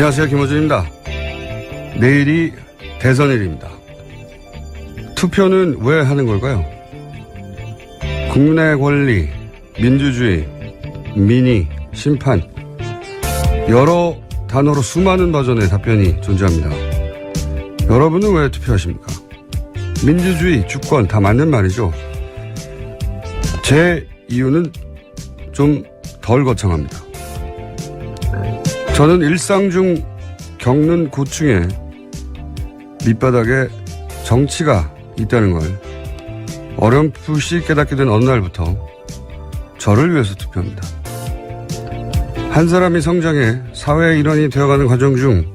안녕하세요, 김호준입니다. 내일이 대선일입니다. 투표는 왜 하는 걸까요? 국민의 권리, 민주주의, 민의, 심판, 여러 단어로 수많은 버전의 답변이 존재합니다. 여러분은 왜 투표하십니까? 민주주의, 주권 다 맞는 말이죠. 제 이유는 좀 덜 거창합니다. 저는 일상 중 겪는 고충에 밑바닥에 정치가 있다는 걸 어렴풋이 깨닫게 된 어느 날부터 저를 위해서 투표합니다. 한 사람이 성장해 사회의 일원이 되어가는 과정 중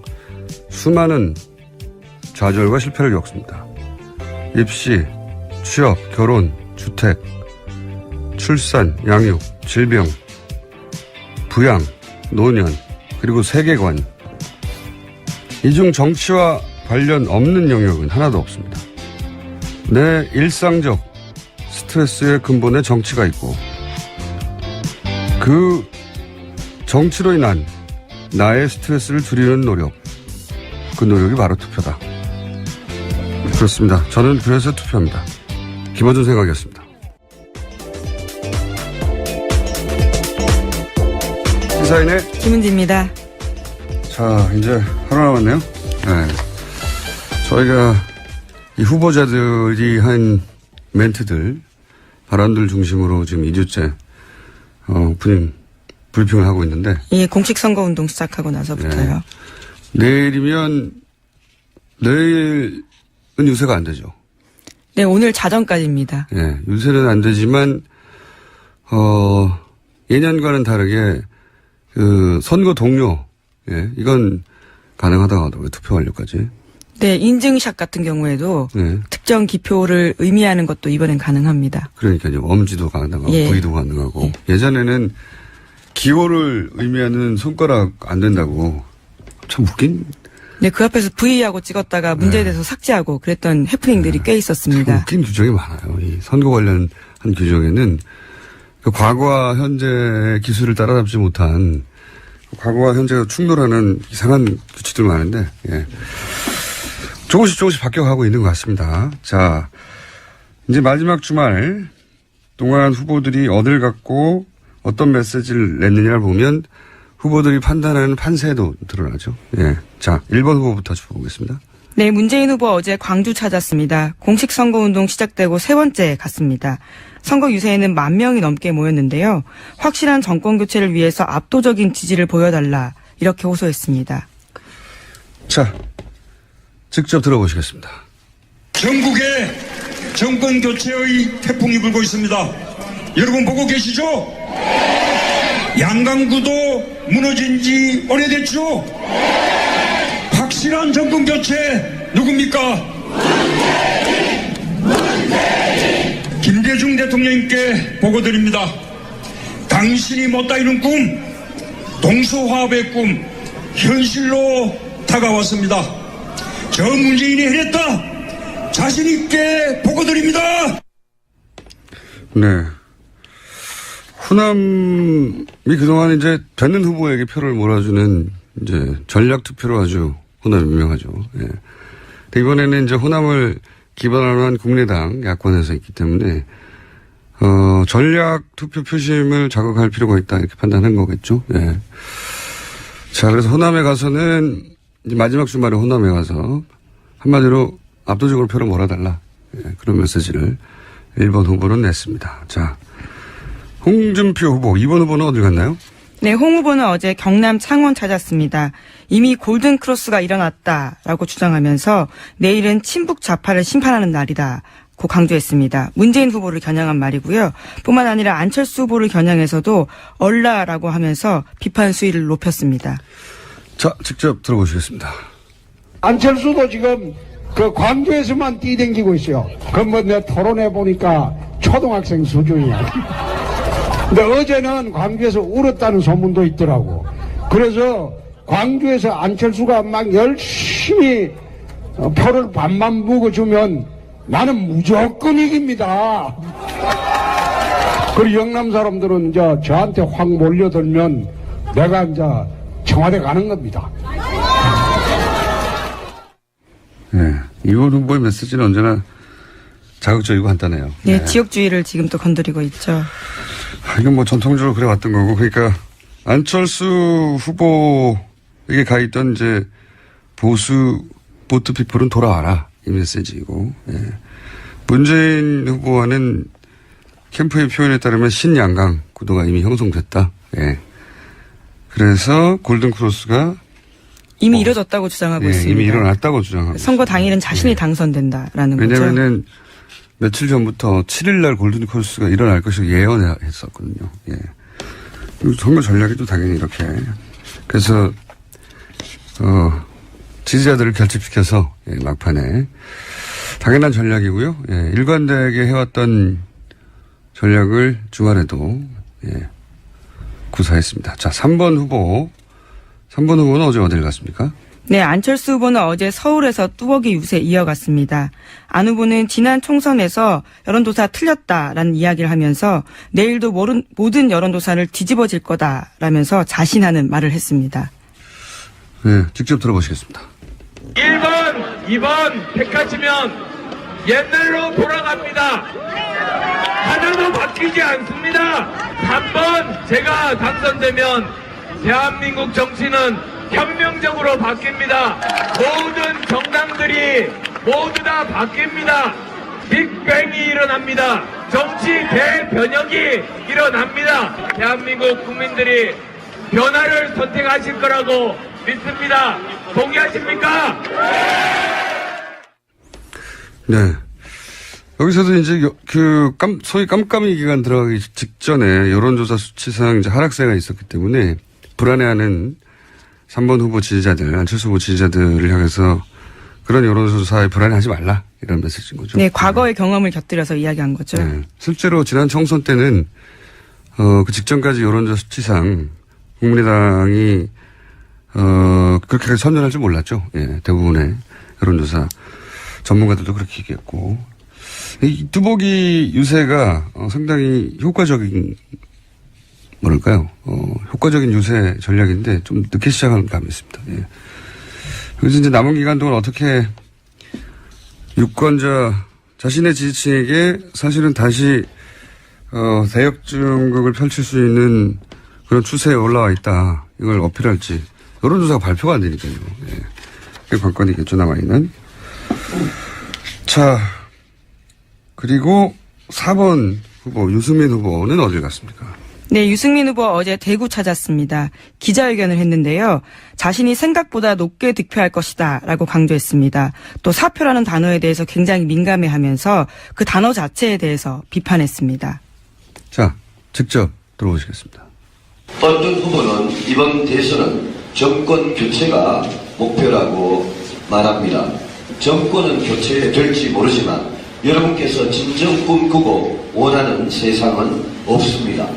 수많은 좌절과 실패를 겪습니다. 입시, 취업, 결혼, 주택, 출산, 양육, 질병, 부양, 노년, 그리고 세계관. 이 중 정치와 관련 없는 영역은 하나도 없습니다. 내 일상적 스트레스의 근본에 정치가 있고 그 정치로 인한 나의 스트레스를 줄이는 노력, 그 노력이 바로 투표다. 그렇습니다. 저는 그래서 투표합니다. 김어준 생각이었습니다. 시사인의 김은지입니다. 자, 이제 하루 남았네요. 네. 저희가 이 후보자들이 한 멘트들, 발언들 중심으로 지금 2주째 오프닝 브리핑을 하고 있는데. 예, 공식 선거운동 시작하고 나서부터요. 네. 내일은 유세가 안 되죠. 네, 오늘 자정까지입니다. 예, 유세는 안 되지만, 예년과는 다르게 그 선거 동료, 예, 이건 가능하다고 하더라고요. 투표 완료까지. 네, 인증샷 같은 경우에도 네. 특정 기표를 의미하는 것도 이번엔 가능합니다. 그러니까요. 엄지도 가능하고, 예. 부위도 가능하고. 예전에는 기호를 의미하는 손가락 안 된다고. 참 웃긴. 네, 그 앞에서 V하고 찍었다가 문제에 대해서 삭제하고 그랬던 해프닝들이 꽤 참 있었습니다. 웃긴 규정이 많아요. 이 선거 관련한 규정에는 그 과거와 현재의 기술을 따라잡지 못한 과거와 현재가 충돌하는 이상한 규칙들 많은데, 예. 조금씩 바뀌어가고 있는 것 같습니다. 자, 이제 마지막 주말 동안 후보들이 어딜 갔고 어떤 메시지를 냈느냐를 보면 후보들이 판단하는 판세도 드러나죠. 예. 자, 1번 후보부터 짚어보겠습니다. 네, 문재인 후보 어제 광주 찾았습니다. 공식 선거운동 시작되고 세 번째 갔습니다. 선거 유세에는 10,000명이 넘게 모였는데요. 확실한 정권 교체를 위해서 압도적인 지지를 보여달라 이렇게 호소했습니다. 자, 직접 들어보시겠습니다. 전국에 정권 교체의 태풍이 불고 있습니다. 여러분 보고 계시죠? 양강구도 무너진 지 오래됐죠? 확실한 정권 교체 누굽니까? 김대중 대통령님께 보고드립니다. 당신이 못다 이룬 꿈, 동서화합의 꿈, 현실로 다가왔습니다. 저 문재인이 해냈다. 자신있게 보고드립니다. 네. 호남이 그동안 이제 되는 후보에게 표를 몰아주는 이제 전략 투표로 아주 호남이 유명하죠. 예. 근데 이번에는 이제 호남을 기반으로 한 국민의당 야권에서 있기 때문에, 전략 투표 표심을 자극할 필요가 있다 이렇게 판단한 거겠죠. 예. 자, 그래서 호남에 가서는 이제 마지막 주말에 호남에 가서 한마디로 압도적으로 표를 몰아달라. 예, 그런 메시지를 1번 후보는 냈습니다. 자, 홍준표 후보, 2번 후보는 어딜 갔나요? 네, 홍 후보는 어제 경남 창원 찾았습니다. 이미 골든 크로스가 일어났다라고 주장하면서 내일은 친북 좌파를 심판하는 날이다고 강조했습니다. 문재인 후보를 겨냥한 말이고요. 뿐만 아니라 안철수 후보를 겨냥해서도 얼라라고 하면서 비판 수위를 높였습니다. 자, 직접 들어보시겠습니다. 안철수도 지금 그 광주에서만 뛰댕기고 있어요. 그건 뭐 내가 토론해 보니까 초등학생 수준이야. 근데 어제는 광주에서 울었다는 소문도 있더라고. 그래서 광주에서 안철수가 막 열심히 표를 반만 묵어주면 나는 무조건 이깁니다. 그리고 영남 사람들은 이제 저한테 확 몰려들면 내가 이제 청와대 가는 겁니다. 네. 이번 후보의 메시지는 언제나 자극적이고 간단해요. 네, 지역주의를 지금 또 건드리고 있죠. 이건 뭐 전통적으로 그래왔던 거고, 그러니까 안철수 후보에게 가 있던 이제 보수 보트피플은 돌아와라 이 메시지이고, 예. 문재인 후보와는 캠프의 표현에 따르면 신양강 구도가 이미 형성됐다. 예. 그래서 골든크로스가 이미 이뤄졌다고 주장하고 있습니다. 이미 일어났다고 주장하고 선거 당일은 자신이 당선된다라는 거죠. 왜냐하면은 며칠 전부터 7일날 골든크로스가 일어날 것을 예언했었거든요. 예. 선거 전략이 또 당연히 이렇게. 그래서, 지지자들을 결집시켜서, 예, 막판에. 당연한 전략이고요. 예, 일관되게 해왔던 전략을 주말에도, 예, 구사했습니다. 자, 3번 후보. 3번 후보는 어제 어딜 갔습니까? 네, 안철수 후보는 어제 서울에서 뚜벅이 유세 이어갔습니다. 안 후보는 지난 총선에서 여론조사 틀렸다라는 이야기를 하면서 내일도 모든 여론조사를 뒤집어질 거다라면서 자신하는 말을 했습니다. 네, 직접 들어보시겠습니다. 1번, 2번 택하시면 옛날로 돌아갑니다. 하나도 바뀌지 않습니다. 3번 제가 당선되면 대한민국 정치는 혁명적으로 바뀝니다. 모든 정당들이 모두 다 바뀝니다. 빅뱅이 일어납니다. 정치 대변혁이 일어납니다. 대한민국 국민들이 변화를 선택하실 거라고 믿습니다. 동의하십니까? 네. 여기서도 이제 소위 깜깜이 기간 들어가기 직전에 여론조사 수치상 이제 하락세가 있었기 때문에 불안해하는 3번 후보 지지자들, 안철수 후보 지지자들을 향해서 그런 여론조사에 불안해하지 말라 이런 메시지인 거죠. 네, 과거의 경험을 곁들여서 이야기한 거죠. 네. 실제로 지난 총선 때는 그 직전까지 여론조사 수치상 국민의당이 그렇게까지 선전할 줄 몰랐죠. 예, 대부분의 여론조사 전문가들도 그렇게 얘기했고 이 뚜벅이 유세가 상당히 효과적인 뭐랄까요? 효과적인 유세 전략인데 좀 늦게 시작하는 감이 있습니다. 예. 그래서 이제 남은 기간 동안 어떻게 유권자 자신의 지지층에게 사실은 다시 대역중극을 펼칠 수 있는 그런 추세에 올라와 있다. 이걸 어필할지 여론조사가 발표가 안 되니까요. 예. 그게 관건이겠죠, 남아있는. 자, 그리고 4번 후보 유승민 후보는 어딜 갔습니까? 네, 유승민 후보 어제 대구 찾았습니다. 기자회견을 했는데요. 자신이 생각보다 높게 득표할 것이다 라고 강조했습니다. 또 사표라는 단어에 대해서 굉장히 민감해하면서 그 단어 자체에 대해서 비판했습니다. 자, 직접 들어보시겠습니다. 어떤 후보는 이번 대선은 정권 교체가 목표라고 말합니다. 정권은 교체될지 모르지만 여러분께서 진정 꿈꾸고 원하는 세상은 없습니다.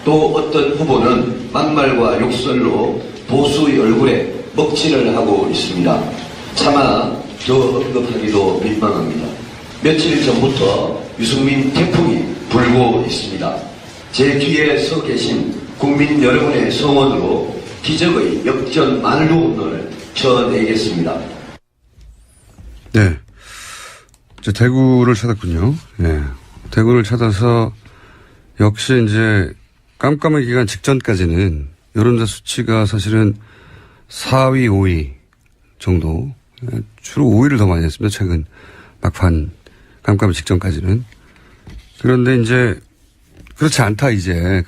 또 어떤 후보는 막말과 욕설로 보수의 얼굴에 먹칠을 하고 있습니다. 차마 더 언급하기도 민망합니다. 며칠 전부터 유승민 태풍이 불고 있습니다. 제 뒤에 서 계신 국민 여러분의 성원으로 기적의 역전 만루 홈런을 쳐내겠습니다. 네. 이제 대구를 찾았군요. 네. 대구를 찾아서 역시 이제 깜깜한 기간 직전까지는 여론조사 수치가 사실은 4위, 5위 정도. 주로 5위를 더 많이 했습니다. 최근 막판 깜깜한 직전까지는. 그런데 이제 그렇지 않다 이제.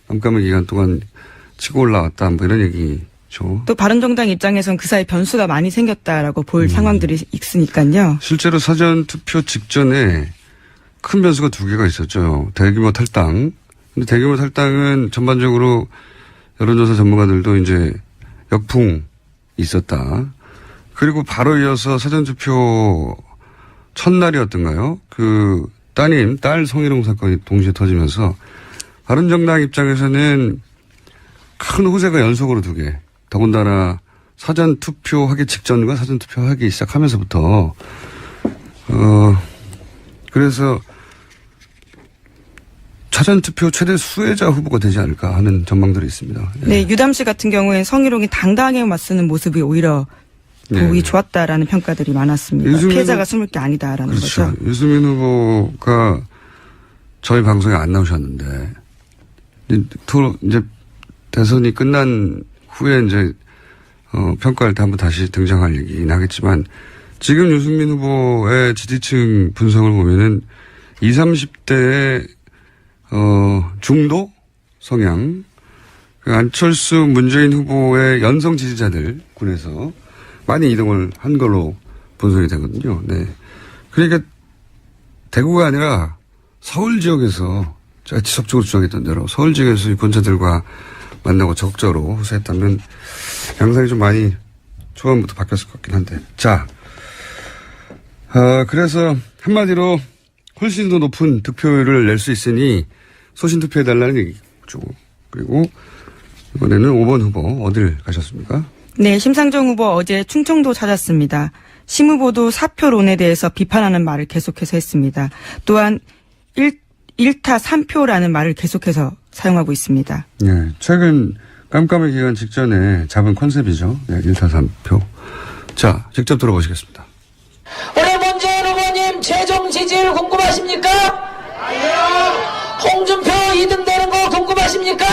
깜깜한 기간 동안 치고 올라왔다 뭐 이런 얘기죠. 또 바른정당 입장에선 그 사이 변수가 많이 생겼다라고 볼 상황들이 있으니까요. 실제로 사전투표 직전에 큰 변수가 두 개가 있었죠. 대규모 탈당. 근데 대규모 탈당은 전반적으로 여론조사 전문가들도 이제 역풍이 있었다. 그리고 바로 이어서 사전투표 첫날이었던가요? 그 딸 성희롱 사건이 동시에 터지면서 바른정당 입장에서는 큰 호재가 연속으로 두 개. 더군다나 사전투표하기 직전과 사전투표하기 시작하면서부터 그래서 사전투표 최대 수혜자 후보가 되지 않을까 하는 전망들이 있습니다. 예. 네, 유담 씨 같은 경우에는 성희롱이 당당하게 맞서는 모습이 오히려 보기 좋았다라는 평가들이 많았습니다. 피해자가 숨을 게 아니다라는 그렇죠. 거죠. 유승민 후보가 저희 방송에 안 나오셨는데 이제 대선이 끝난 후에 이제 평가할 때 한번 다시 등장할 얘기긴 하겠지만 지금 유승민 후보의 지지층 분석을 보면은 20, 30대의 중도 성향, 그 안철수 문재인 후보의 연성 지지자들 군에서 많이 이동을 한 걸로 분석이 되거든요. 네. 그러니까 대구가 아니라 서울 지역에서 제가 지속적으로 주장했던 대로 서울 지역에서 유권자들과 만나고 적극적으로 호소했다면 양상이 좀 많이 초반부터 바뀌었을 것 같긴 한데. 자, 그래서 한마디로 훨씬 더 높은 득표율을 낼 수 있으니 소신 투표해달라는 얘기죠. 그리고 이번에는 5번 후보 어딜 가셨습니까? 네, 심상정 후보 어제 충청도 찾았습니다. 심 후보도 사표론에 대해서 비판하는 말을 계속해서 했습니다. 또한 1타 3표라는 말을 계속해서 사용하고 있습니다. 네, 최근 깜깜이 기간 직전에 잡은 컨셉이죠. 네, 1타 3표. 자, 직접 들어보시겠습니다. 올해 문재인 후보님 최종 지지율 궁금하십니까? 홍준표 2등 되는 거 궁금하십니까?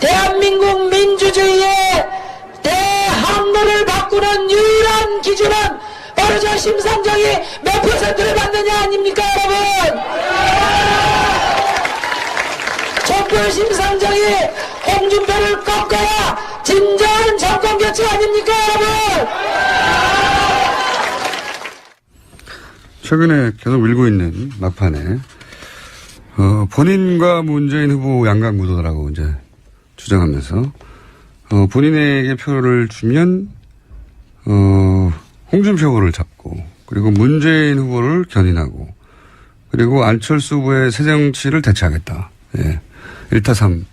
대한민국 민주주의의 대항로를 바꾸는 유일한 기준은 바로 저 심상정이 몇 %를 받느냐 아닙니까 여러분? 촛불 심상정이 홍준표를 꺾어야 진정한 정권 교체 아닙니까 여러분? 최근에 계속 밀고 있는 막판에 본인과 문재인 후보 양강구도라고 이제 주장하면서 본인에게 표를 주면 홍준표 후보를 잡고 그리고 문재인 후보를 견인하고 그리고 안철수 후보의 새정치를 대체하겠다. 예. 1타 3.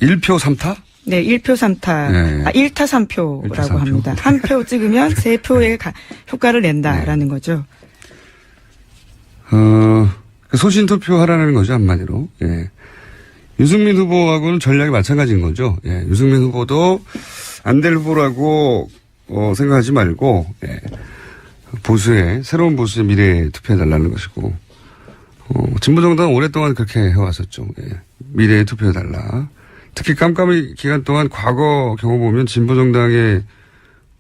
1표 3타? 네, 1표 3타. 네. 1타 3표라고 1타 3표. 합니다. 한 표 찍으면 3표의 효과를 낸다라는 거죠. 소신 투표하라는 거죠, 한마디로. 예. 유승민 후보하고는 전략이 마찬가지인 거죠. 예. 유승민 후보도 안 될 후보라고 생각하지 말고 예. 새로운 보수의 미래에 투표해달라는 것이고 진보정당은 오랫동안 그렇게 해왔었죠. 예. 미래에 투표해달라. 특히 깜깜이 기간 동안 과거 경우 보면 진보정당의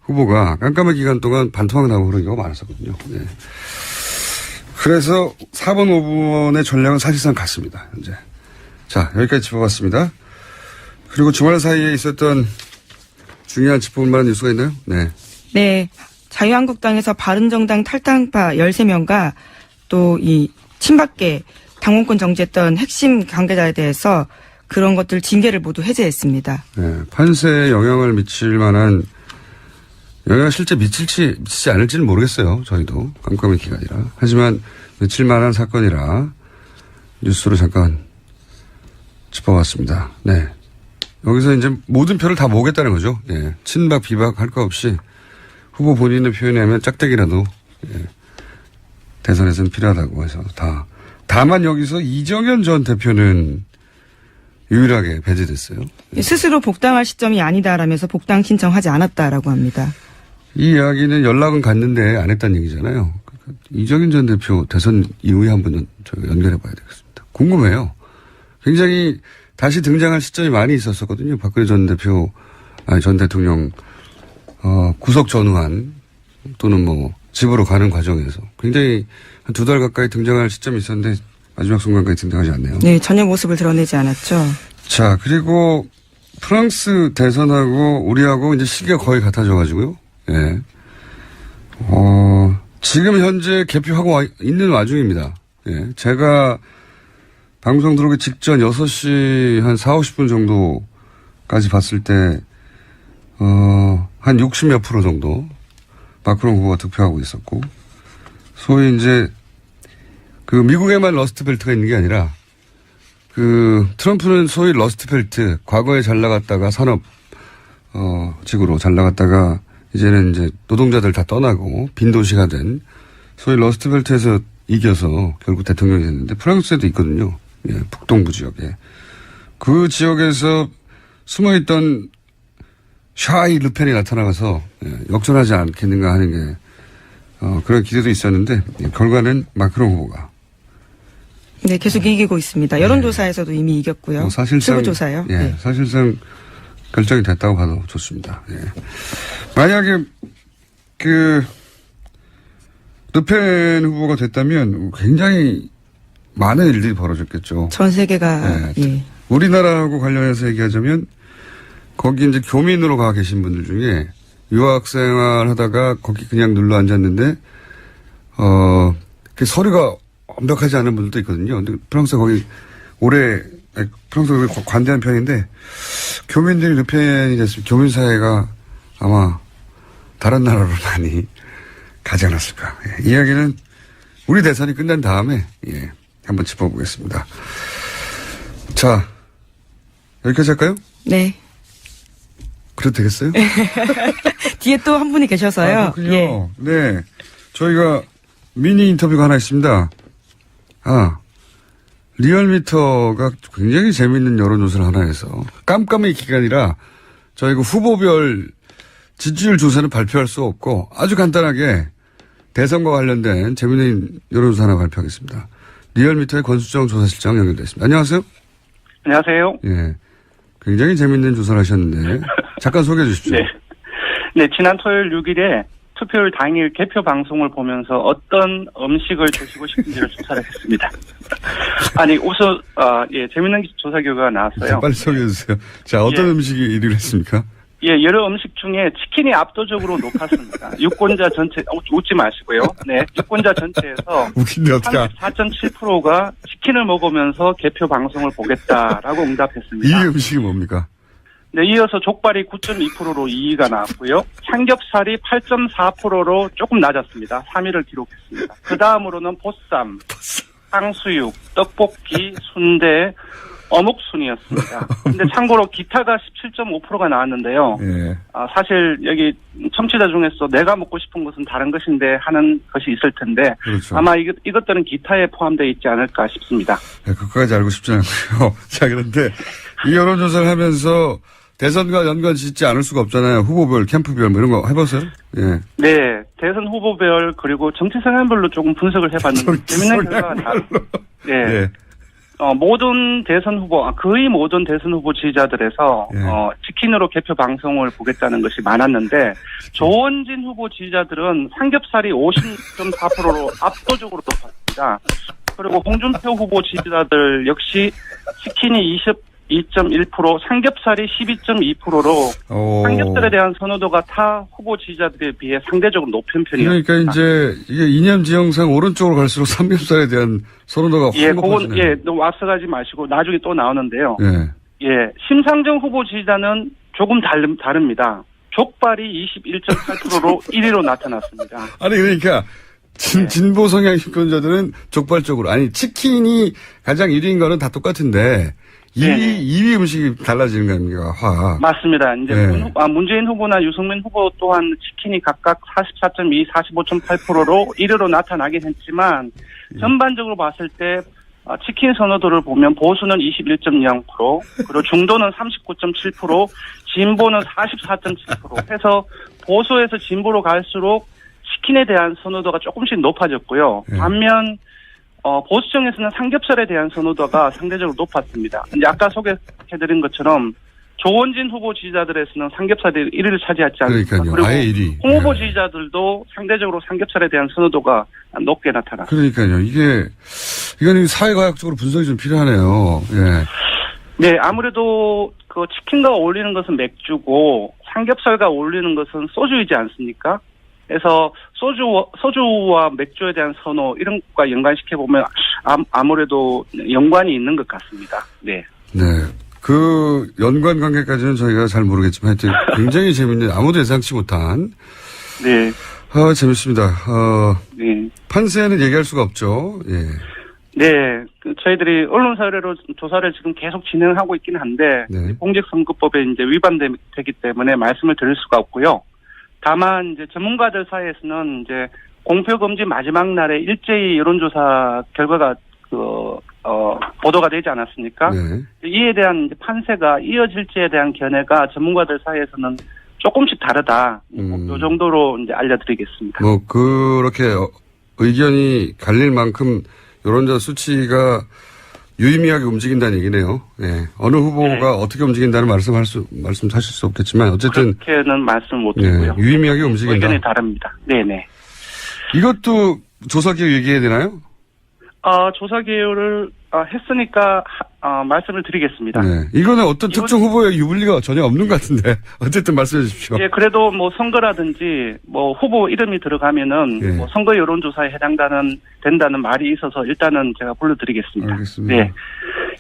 후보가 깜깜이 기간 동안 반토막 나고 그런 경우가 많았었거든요. 예. 그래서 4번, 5번의 전략은 사실상 같습니다. 현재. 자, 여기까지 짚어봤습니다. 그리고 주말 사이에 있었던 중요한 짚어볼 만한 뉴스가 있나요? 네. 네. 자유한국당에서 바른정당 탈당파 13명과 또 이 친박계 당원권 정지했던 핵심 관계자에 대해서 그런 것들 징계를 모두 해제했습니다. 네. 판세에 영향을 미칠 만한 영향을 실제 미치지 않을지는 모르겠어요. 저희도 깜깜이 기간이라. 하지만 미칠 만한 사건이라 뉴스로 잠깐 짚어봤습니다. 네. 여기서 이제 모든 표를 다 모으겠다는 거죠. 예. 친박, 비박 할 거 없이 후보 본인의 표현에 하면 짝대기라도 예. 대선에서는 필요하다고 해서 다만 여기서 이정현 전 대표는 유일하게 배제됐어요. 예. 스스로 복당할 시점이 아니다라면서 복당 신청하지 않았다라고 합니다. 이 이야기는 연락은 갔는데 안 했다는 얘기잖아요. 그러니까 이정현 전 대표 대선 이후에 한번 저희가 연결해 봐야 되겠습니다. 궁금해요. 굉장히 다시 등장할 시점이 많이 있었거든요. 박근혜 전 대통령 구속 전후한 또는 뭐 집으로 가는 과정에서 굉장히 한 2달 가까이 등장할 시점이 있었는데 마지막 순간까지 등장하지 않네요. 네, 전혀 모습을 드러내지 않았죠. 자, 그리고 프랑스 대선하고 우리하고 이제 시기가 거의 같아져 가지고요. 예. 지금 현재 개표하고 있는 와중입니다. 예. 제가 방송 들어오기 직전 6시 한 40, 50분 정도까지 봤을 때, 한 60몇 % 정도 마크롱 후보가 득표하고 있었고, 소위 이제, 미국에만 러스트벨트가 있는 게 아니라, 트럼프는 소위 러스트벨트, 과거에 잘 나갔다가 직으로 잘 나갔다가, 이제는 이제 노동자들 다 떠나고 빈 도시가 된 소위 러스트벨트에서 이겨서 결국 대통령이 됐는데 프랑스에도 있거든요. 예, 북동부 지역에. 그 지역에서 숨어있던 샤이 르펜이 나타나가서 역전하지 않겠는가 하는 게 그런 기대도 있었는데 결과는 마크롱 후보가 네, 계속 이기고 있습니다. 여론조사에서도 이미 이겼고요. 사실상 세부조사요. 예, 네. 사실상 결정이 됐다고 봐도 좋습니다. 예. 만약에 르펜 후보가 됐다면 굉장히 많은 일들이 벌어졌겠죠. 전 세계가 네. 예. 우리나라하고 관련해서 얘기하자면 거기 이제 교민으로 가 계신 분들 중에 유학생활 하다가 거기 그냥 눌러 앉았는데 그 서류가 완벽하지 않은 분들도 있거든요. 근데 프랑스 거기 프랑스가 관대한 편인데 교민들이 르펜이 됐으면 교민 사회가 아마 다른 나라로 많이 가지 않았을까. 예. 이야기는 우리 대선이 끝난 다음에 한번 짚어보겠습니다. 자, 여기까지 할까요? 네. 그래도 되겠어요? 뒤에 또 한 분이 계셔서요. 그렇군요. 예. 네. 저희가 미니 인터뷰가 하나 있습니다. 리얼미터가 굉장히 재미있는 여론조사를 하나 해서 깜깜이 기간이라 저희가 후보별 지지율 조사는 발표할 수 없고 아주 간단하게 대선과 관련된 재미있는 여론조사 하나 발표하겠습니다. 리얼미터의 권수정 조사실장 연결되어 있습니다. 안녕하세요. 안녕하세요. 예. 굉장히 재미있는 조사를 하셨는데 잠깐 소개해 주십시오. 네, 지난 토요일 6일에 투표율 당일 개표 방송을 보면서 어떤 음식을 드시고 싶은지를 조사를 했습니다. 아니, 우선, 재밌는 조사 결과가 나왔어요. 빨리 소개해 주세요. 자, 어떤 예. 음식이 1위를 했습니까? 예, 여러 음식 중에 치킨이 압도적으로 높았습니다. 유권자 전체, 웃지 마시고요. 네, 유권자 전체에서 웃긴데 어떡해. 34.7%가 치킨을 먹으면서 개표 방송을 보겠다라고 응답했습니다. 2위 음식이 뭡니까? 네, 이어서 족발이 9.2%로 2위가 나왔고요. 삼겹살이 8.4%로 조금 낮았습니다. 3위를 기록했습니다. 그 다음으로는 보쌈, 탕수육, 떡볶이, 순대, 어묵 순이었습니다. 근데 참고로 기타가 17.5%가 나왔는데요. 예. 사실 여기 청취자 중에서 내가 먹고 싶은 것은 다른 것인데 하는 것이 있을 텐데 그렇죠. 아마 이것들은 기타에 포함되어 있지 않을까 싶습니다. 네, 그것까지 알고 싶지 않고요. 자, 그런데 이 여론조사를 하면서 대선과 연관 짓지 않을 수가 없잖아요. 후보별, 캠프별 뭐 이런 거 해봤어요? 예. 네, 대선 후보별 그리고 정치 성향별로 조금 분석을 해봤는데 재밌는 결과가 네. 예. 모든 대선 후보, 거의 모든 대선 후보 지지자들에서 예. 치킨으로 개표 방송을 보겠다는 것이 많았는데 조원진 후보 지지자들은 삼겹살이 50.4%로 압도적으로 높았습니다. 그리고 홍준표 후보 지지자들 역시 치킨이 22.1%, 삼겹살이 12.2%로 삼겹살에 대한 선호도가 타 후보 지지자들에 비해 상대적으로 높은 편이었습니다. 그러니까 이제 이게 이념 지형상 오른쪽으로 갈수록 삼겹살에 대한 선호도가 확 높아지네요. 그건 너무 앞서가지 마시고 나중에 또 나오는데요. 예. 심상정 후보 지지자는 조금 다릅니다. 족발이 21.8%로 1위로 나타났습니다. 아니 그러니까 진보 성향 유권자들은 족발 쪽으로 아니 치킨이 가장 1위인 거는 다 똑같은데 2위 음식이 달라지는 거 아닙니까? 맞습니다. 이제 네. 문재인 후보나 유승민 후보 또한 치킨이 각각 44.2, 45.8%로 1위로 나타나긴 했지만 전반적으로 봤을 때 치킨 선호도를 보면 보수는 21.0%, 그리고 중도는 39.7%, 진보는 44.7% 해서 보수에서 진보로 갈수록 치킨에 대한 선호도가 조금씩 높아졌고요. 반면 보수층에서는 삼겹살에 대한 선호도가 상대적으로 높았습니다. 이제 아까 소개해드린 것처럼 조원진 후보 지지자들에서는 삼겹살이 1위를 차지하지 않습니까? 그러니까요. 그리고 아예 1위. 홍 후보 지지자들도 상대적으로 삼겹살에 대한 선호도가 높게 나타났습니다. 그러니까요. 이거는 사회과학적으로 분석이 좀 필요하네요. 예. 네, 아무래도 그 치킨과 어울리는 것은 맥주고 삼겹살과 어울리는 것은 소주이지 않습니까? 그래서 소주와 맥주에 대한 선호 이런 것과 연관시켜 보면 아무래도 연관이 있는 것 같습니다. 네. 네. 그 연관 관계까지는 저희가 잘 모르겠지만 하여튼 굉장히 재밌는 아무도 예상치 못한. 네. 재밌습니다. 네. 판세는 얘기할 수가 없죠. 예. 네. 저희들이 언론사 의뢰로 조사를 지금 계속 진행하고 있긴 한데 네. 공직선거법에 이제 위반되기 때문에 말씀을 드릴 수가 없고요. 다만 이제 전문가들 사이에서는 이제 공표금지 마지막 날에 일제히 여론조사 결과가 보도가 되지 않았습니까? 네. 이에 대한 이제 판세가 이어질지에 대한 견해가 전문가들 사이에서는 조금씩 다르다. 요 정도로 이제 알려드리겠습니다. 뭐 그렇게 의견이 갈릴 만큼 여론조사 수치가 유의미하게 움직인다는 얘기네요. 예. 어느 후보가 네. 어떻게 움직인다는 말씀하실 수 없겠지만 어쨌든 그렇게는 말씀 못 드리고요. 예, 유의미하게 움직인다. 의견이 다릅니다. 네네. 이것도 조사기획 얘기해야 되나요? 조사 개요를 했으니까 말씀을 드리겠습니다. 네. 이거는 어떤 특정 후보의 유불리가 전혀 없는 것 같은데 어쨌든 말씀해 주십시오. 예, 그래도 뭐 선거라든지 뭐 후보 이름이 들어가면은 예. 뭐 선거 여론조사에 된다는 말이 있어서 일단은 제가 불러드리겠습니다. 알겠습니다. 네.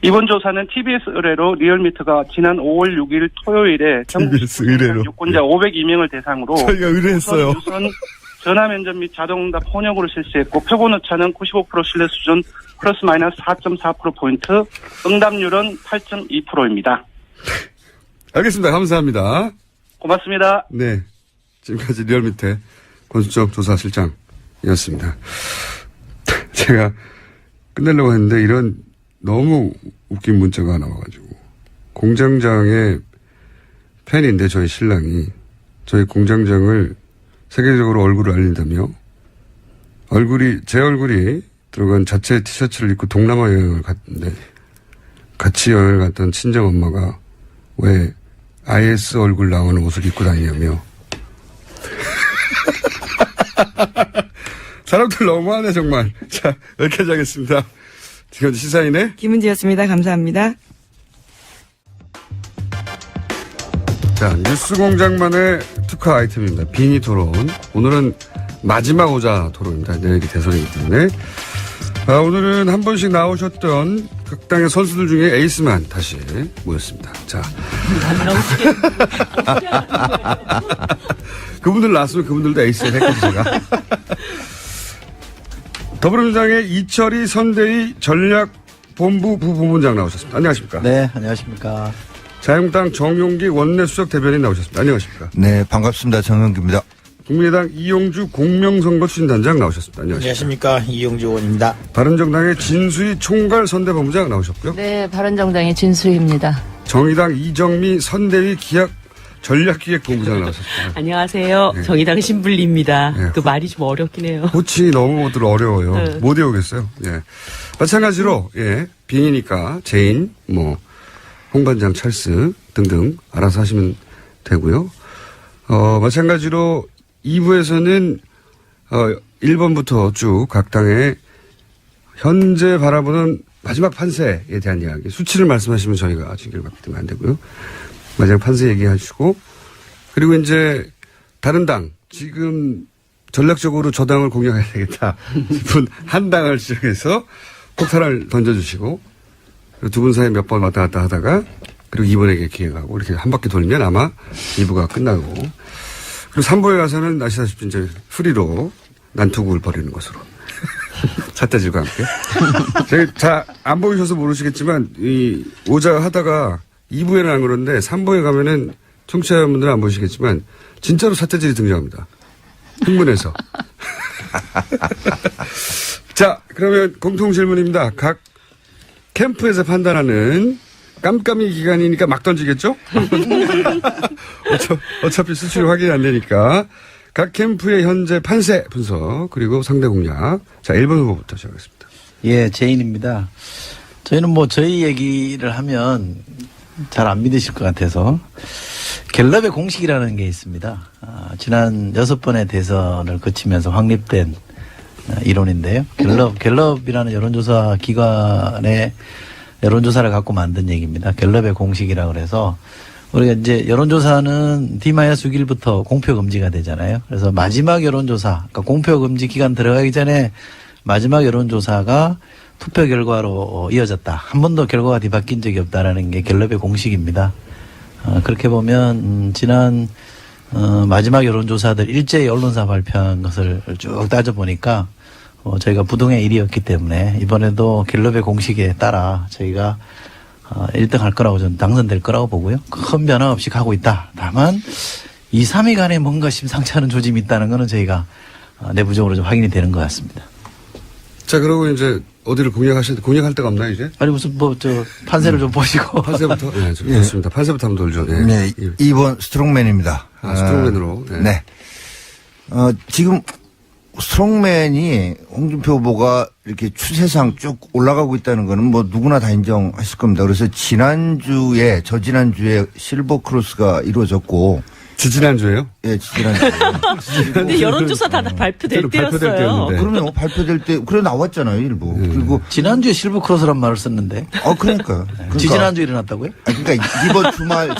이번 조사는 TBS 의뢰로 리얼미터가 지난 5월 6일 토요일에 TBS 의뢰로. 유권자 502명을 대상으로 저희가 의뢰했어요. 우선 전화 면접 및 자동응답 혼역으로 실시했고 표본 오차는 95% 신뢰 수준 플러스 마이너스 4.4%포인트, 응답률은 8.2%입니다. 알겠습니다. 감사합니다. 고맙습니다. 네. 지금까지 리얼미터 권수정 조사실장이었습니다. 제가 끝내려고 했는데 이런 너무 웃긴 문자가 나와가지고 공장장의 팬인데 저희 신랑이 저희 공장장을 세계적으로 얼굴을 알린다며 제 얼굴이 들어간 자체 티셔츠를 입고 동남아 여행을 갔는데 같이 여행을 갔던 친정 엄마가 왜 IS 얼굴 나오는 옷을 입고 다니냐며 사람들 너무하네 정말. 자, 여기까지 하겠습니다. 지금 시사인의 김은지였습니다. 감사합니다. 자, 뉴스공장만의 특화 아이템입니다. 빙의 토론. 오늘은 마지막 오자 토론입니다. 내일이 대선이기 때문에. 오늘은 한 번씩 나오셨던 각 당의 선수들 중에 에이스만 다시 모였습니다. 자. 그분들 나왔으면 그분들도 에이스를 했겠죠, 제가. 더불어민주당의 이철희 선대위 전략본부 부부본장 나오셨습니다. 안녕하십니까? 네, 안녕하십니까. 자유한국당 정용기 원내수석 대변인 나오셨습니다. 안녕하십니까? 네, 반갑습니다. 정영기입니다. 국민의당 이용주 공명선거 추진단장 나오셨습니다. 안녕하십니까? 안녕하십니까. 이용주 의원입니다. 바른정당의 진수희 총괄 선대본부장 나오셨고요. 네, 바른정당의 진수희입니다. 정의당 이정미 선대위 기획 전략기획본부장 나오셨습니다. 안녕하세요. 네. 정의당 신불리입니다. 네. 그 말이 좀 어렵긴 해요. 호칭이 너무 어려워요. 네. 못 외우겠어요. 예. 마찬가지로, 예, 빙이니까 제인, 홍반장 찰스 등등 알아서 하시면 되고요. 마찬가지로 2부에서는 1번부터 쭉 각 당의 현재 바라보는 마지막 판세에 대한 이야기, 수치를 말씀하시면 저희가 징계를 받기 때문에 안 되고요. 마지막 판세 얘기하시고, 그리고 이제 다른 당, 지금 전략적으로 저 당을 공략해야 되겠다 싶은 한 당을 지정해서 폭탄을 던져주시고, 두 분 사이에 몇 번 왔다 갔다 하다가, 그리고 2번에게 기회가고, 이렇게 한 바퀴 돌면 아마 2부가 끝나고, 그리고 3부에 가서는 아시다시피 이제 프리로 난투극을 벌이는 것으로. 삿대질과 함께. 잘 안 보이셔서 모르시겠지만, 오자 하다가 2부에는 안 그런데 3부에 가면은 청취자분들은 안 보시겠지만, 진짜로 삿대질이 등장합니다. 흥분해서. 자, 그러면 공통 질문입니다. 각 캠프에서 판단하는 깜깜이 기간이니까 막 던지겠죠? 어차피 수치를 확인이 안 되니까. 각 캠프의 현재 판세 분석, 그리고 상대 공략. 자, 1번 후보부터 시작하겠습니다. 예, 제인입니다. 저희는 저희 얘기를 하면 잘 안 믿으실 것 같아서 갤럽의 공식이라는 게 있습니다. 지난 6번의 대선을 거치면서 확립된 이론인데요. 갤럽이라는 여론조사 기관의 여론조사를 갖고 만든 얘기입니다. 갤럽의 공식이라 그래서 우리가 이제 여론조사는 D-6일부터 공표 금지가 되잖아요. 그래서 마지막 여론조사, 그러니까 공표 금지 기간 들어가기 전에 마지막 여론조사가 투표 결과로 이어졌다. 한 번도 결과가 뒤바뀐 적이 없다라는 게 갤럽의 공식입니다. 그렇게 보면 지난 마지막 여론조사들 일제히 언론사 발표한 것을 쭉 따져보니까 저희가 부동의 1위였기 때문에 이번에도 갤럽의 공식에 따라 저희가 1등 할 거라고 저는 당선될 거라고 보고요. 큰 변화 없이 가고 있다. 다만 2, 3위 간에 뭔가 심상치 않은 조짐이 있다는 거는 저희가 내부적으로 좀 확인이 되는 것 같습니다. 자, 그리고 이제 어디를 공략할 데가 없나요, 이제? 아니, 무슨 판세를 좀 보시고. 판세부터? 네, 좋습니다. 판세부터 한번 돌죠. 네. 네, 2번 스트롱맨입니다. 스트롱맨으로. 네. 네. 지금 스트롱맨이 홍준표 후보가 이렇게 추세상 쭉 올라가고 있다는 거는 뭐 누구나 다 인정하실 겁니다. 그래서 저지난주에 실버 크로스가 이루어졌고. 지지난주에요? 예, 지지난주에. 근데 여론조사 다 발표될 때였어요. 그러면 발표될 때, 그래 나왔잖아요, 일부. 그리고. 지난주에 실버 크로스란 말을 썼는데. 그러니까요. 지난주에 일어났다고요? 그러니까 이번 주말,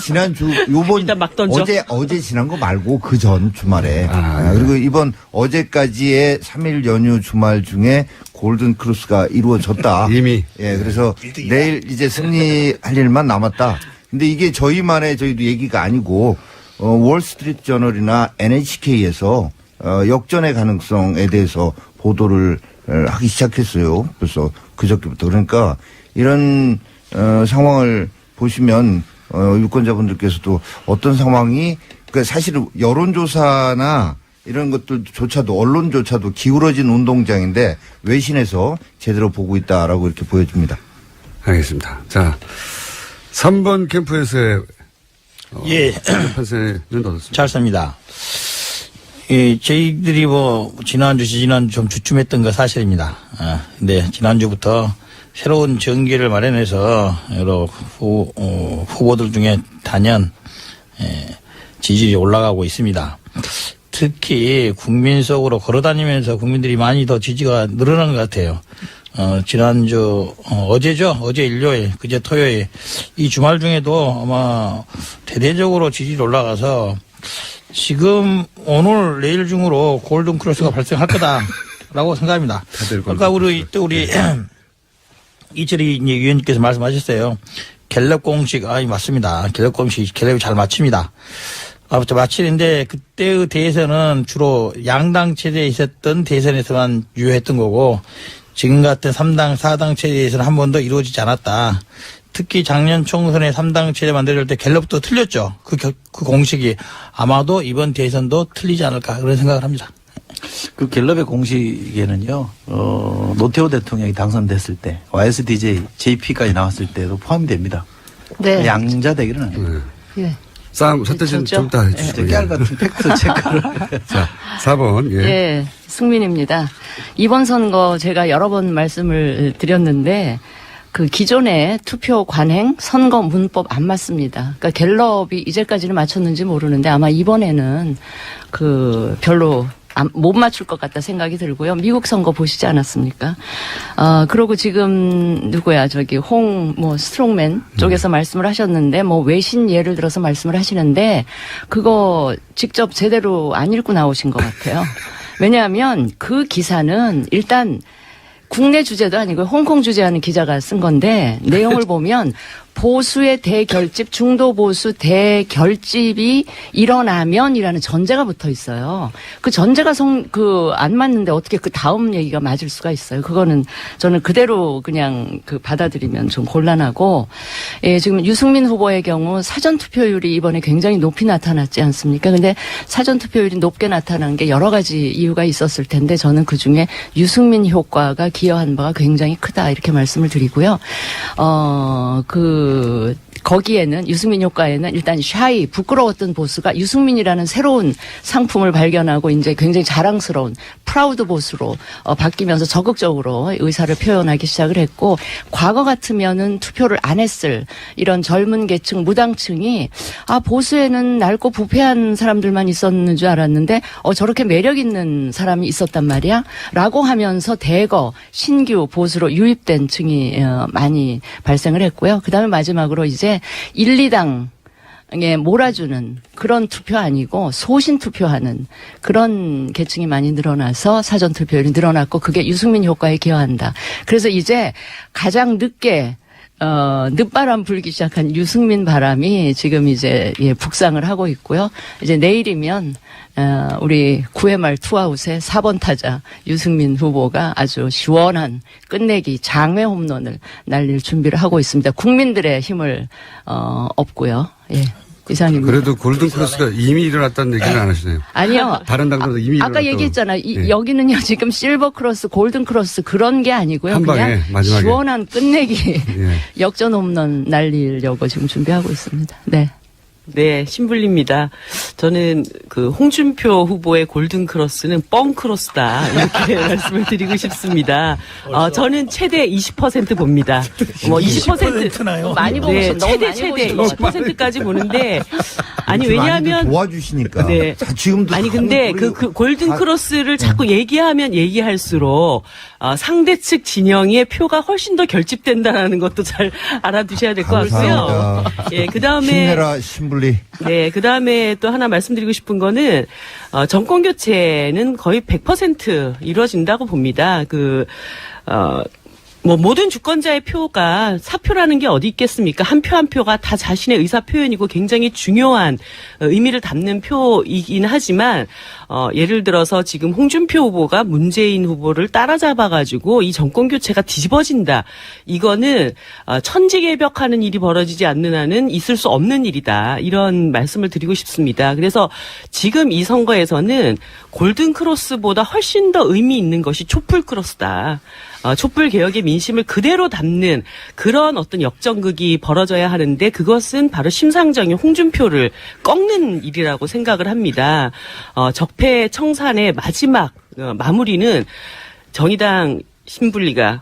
일단 막 던져. 어제 지난 거 말고 그 전 주말에. 그리고 이번 어제까지의 3일 연휴 주말 중에 골든 크로스가 이루어졌다. 이미. 예, 그래서 내일 이제 승리할 일만 남았다. 근데 이게 저희도 얘기가 아니고, 월스트리트 저널이나 NHK에서, 역전의 가능성에 대해서 보도를 하기 시작했어요. 벌써 그저께부터. 그러니까 이런, 상황을 보시면, 유권자분들께서도 어떤 상황이, 그러니까 사실은 여론조사나 이런 것들조차도, 언론조차도 기울어진 운동장인데 외신에서 제대로 보고 있다라고 이렇게 보여집니다. 알겠습니다. 자, 3번 캠프에서의 예. 판세는 어떻습니까? 잘 씁니다. 예, 저희들이 지난주 좀 주춤했던 거 사실입니다. 근데 지난주부터 새로운 전기를 마련해서 여러 후보들 중에 단연, 지지율이 올라가고 있습니다. 특히 국민 속으로 걸어다니면서 국민들이 많이 더 지지가 늘어난 것 같아요. 어제 일요일, 그제 토요일, 이 주말 중에도 아마 대대적으로 지지율이 올라가서 지금 오늘 내일 중으로 골든 크로스가 발생할 거다라고 생각합니다. 아까 우리 이철희 위원님께서 말씀하셨어요. 갤럽 공식, 맞습니다. 갤럽이 잘 맞춥니다. 마치는데 그때의 대선은 주로 양당 체제에 있었던 대선에서만 유효했던 거고 지금 같은 3당, 4당 체제에서는 한 번도 이루어지지 않았다. 특히 작년 총선에 3당 체제 만들 때 갤럽도 틀렸죠. 그 공식이 아마도 이번 대선도 틀리지 않을까 그런 생각을 합니다. 그 갤럽의 공식에는요, 노태우 대통령이 당선됐을 때, YSDJ, JP까지 나왔을 때도 포함이 됩니다. 네. 양자 대결은 아니에요. 예. 선택지는 좀 이따 해주시고. 깨알 같은 팩트 체크를. 자, 4번. 예. 예, 승민입니다. 이번 선거 제가 여러 번 말씀을 드렸는데 그 기존의 투표 관행 선거 문법 안 맞습니다. 그러니까 갤럽이 이제까지는 맞췄는지 모르는데 아마 이번에는 별로 못 맞출 것 같다 생각이 들고요. 미국 선거 보시지 않았습니까? 그러고 지금 스트롱맨 쪽에서 말씀을 하셨는데 외신 예를 들어서 말씀을 하시는데 그거 직접 제대로 안 읽고 나오신 것 같아요. 왜냐하면 그 기사는 일단 국내 주제도 아니고 홍콩 주제하는 기자가 쓴 건데 내용을 보면 보수의 대결집, 중도 보수 대결집이 일어나면이라는 전제가 붙어 있어요. 그 전제가 안 맞는데 어떻게 그 다음 얘기가 맞을 수가 있어요. 그거는 저는 그대로 그냥 받아들이면 좀 곤란하고, 예, 지금 유승민 후보의 경우 사전 투표율이 이번에 굉장히 높이 나타났지 않습니까? 근데 사전 투표율이 높게 나타난 게 여러 가지 이유가 있었을 텐데 저는 그 중에 유승민 효과가 기여한 바가 굉장히 크다 이렇게 말씀을 드리고요. 거기에는 유승민 효과에는 일단 부끄러웠던 보수가 유승민이라는 새로운 상품을 발견하고 이제 굉장히 자랑스러운 프라우드 보수로 바뀌면서 적극적으로 의사를 표현하기 시작을 했고, 과거 같으면은 투표를 안 했을 이런 젊은 계층 무당층이 보수에는 낡고 부패한 사람들만 있었는 줄 알았는데 저렇게 매력 있는 사람이 있었단 말이야 라고 하면서 대거 신규 보수로 유입된 층이 많이 발생을 했고요. 그다음에 마지막으로 이제 1, 2당에 몰아주는 그런 투표 아니고 소신 투표하는 그런 계층이 많이 늘어나서 사전 투표율이 늘어났고 그게 유승민 효과에 기여한다. 그래서 이제 가장 늦게 늦바람 불기 시작한 유승민 바람이 지금 이제 북상을 하고 있고요. 이제 내일이면 우리 9회 말 투아웃에 4번 타자 유승민 후보가 아주 시원한 끝내기 장외 홈런을 날릴 준비를 하고 있습니다. 국민들의 힘을 얻고요. 예. 이상입니다. 그래도 골든크로스가 이미 일어났다는 얘기는 안 하시네요. 아니요. 다른 당들도 이미 아까 일어났다고. 얘기했잖아요. 예. 여기는요 지금 실버크로스, 골든크로스 그런 게 아니고요. 한 방에, 그냥 마지막에. 시원한 끝내기 예. 역전 홈런 날리려고 지금 준비하고 있습니다. 네. 네, 신불리입니다. 저는 그 홍준표 후보의 골든크로스는 뻥크로스다. 이렇게 말씀을 드리고 싶습니다. 저는 최대 20% 봅니다. 뭐 20% 나요? 많이 보고 네, 너무 많이 최대 보시죠. 20%까지 보는데 아니 많이들 왜냐하면 도와주시니까. 네. 자, 지금도 아니 근데 우리 그 골든크로스를 자꾸 얘기하면 얘기할수록 상대 측 진영의 표가 훨씬 더 결집된다라는 것도 잘 알아두셔야 될 것 같고요. 감사합니다. 예, 그다음에 힘내라 신불리. 네, 그다음에 또 하나 말씀드리고 싶은 거는 정권 교체는 거의 100% 이루어진다고 봅니다. 뭐 모든 주권자의 표가 사표라는 게 어디 있겠습니까? 한 표 한 표가 다 자신의 의사 표현이고 굉장히 중요한 의미를 담는 표이긴 하지만 예를 들어서 지금 홍준표 후보가 문재인 후보를 따라잡아가지고 이 정권 교체가 뒤집어진다. 이거는 천지개벽하는 일이 벌어지지 않는 한은 있을 수 없는 일이다. 이런 말씀을 드리고 싶습니다. 그래서 지금 이 선거에서는 골든크로스보다 훨씬 더 의미 있는 것이 촛불크로스다. 촛불 개혁의 민심을 그대로 담는 그런 어떤 역전극이 벌어져야 하는데 그것은 바로 심상정의 홍준표를 꺾는 일이라고 생각을 합니다. 적폐 청산의 마지막 마무리는 정의당 신불리가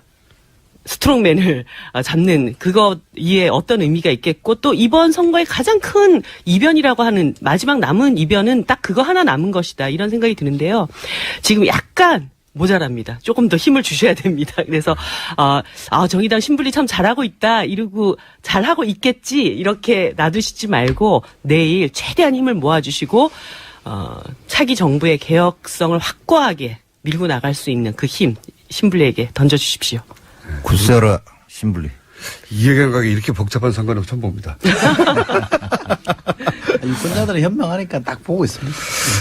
스트롱맨을 잡는 그거에 어떤 의미가 있겠고 또 이번 선거의 가장 큰 이변이라고 하는 마지막 남은 이변은 딱 그거 하나 남은 것이다. 이런 생각이 드는데요. 지금 약간 모자랍니다. 조금 더 힘을 주셔야 됩니다. 그래서 정의당 신불리 참 잘하고 있다 이러고 잘하고 있겠지 이렇게 놔두시지 말고 내일 최대한 힘을 모아주시고 차기 정부의 개혁성을 확고하게 밀고 나갈 수 있는 그 힘 신불리에게 던져주십시오. 굳세어라 신불리. 이해감각이 이렇게 복잡한 선거는 처음 봅니다. 유권자들은 현명하니까 딱 보고 있습니다.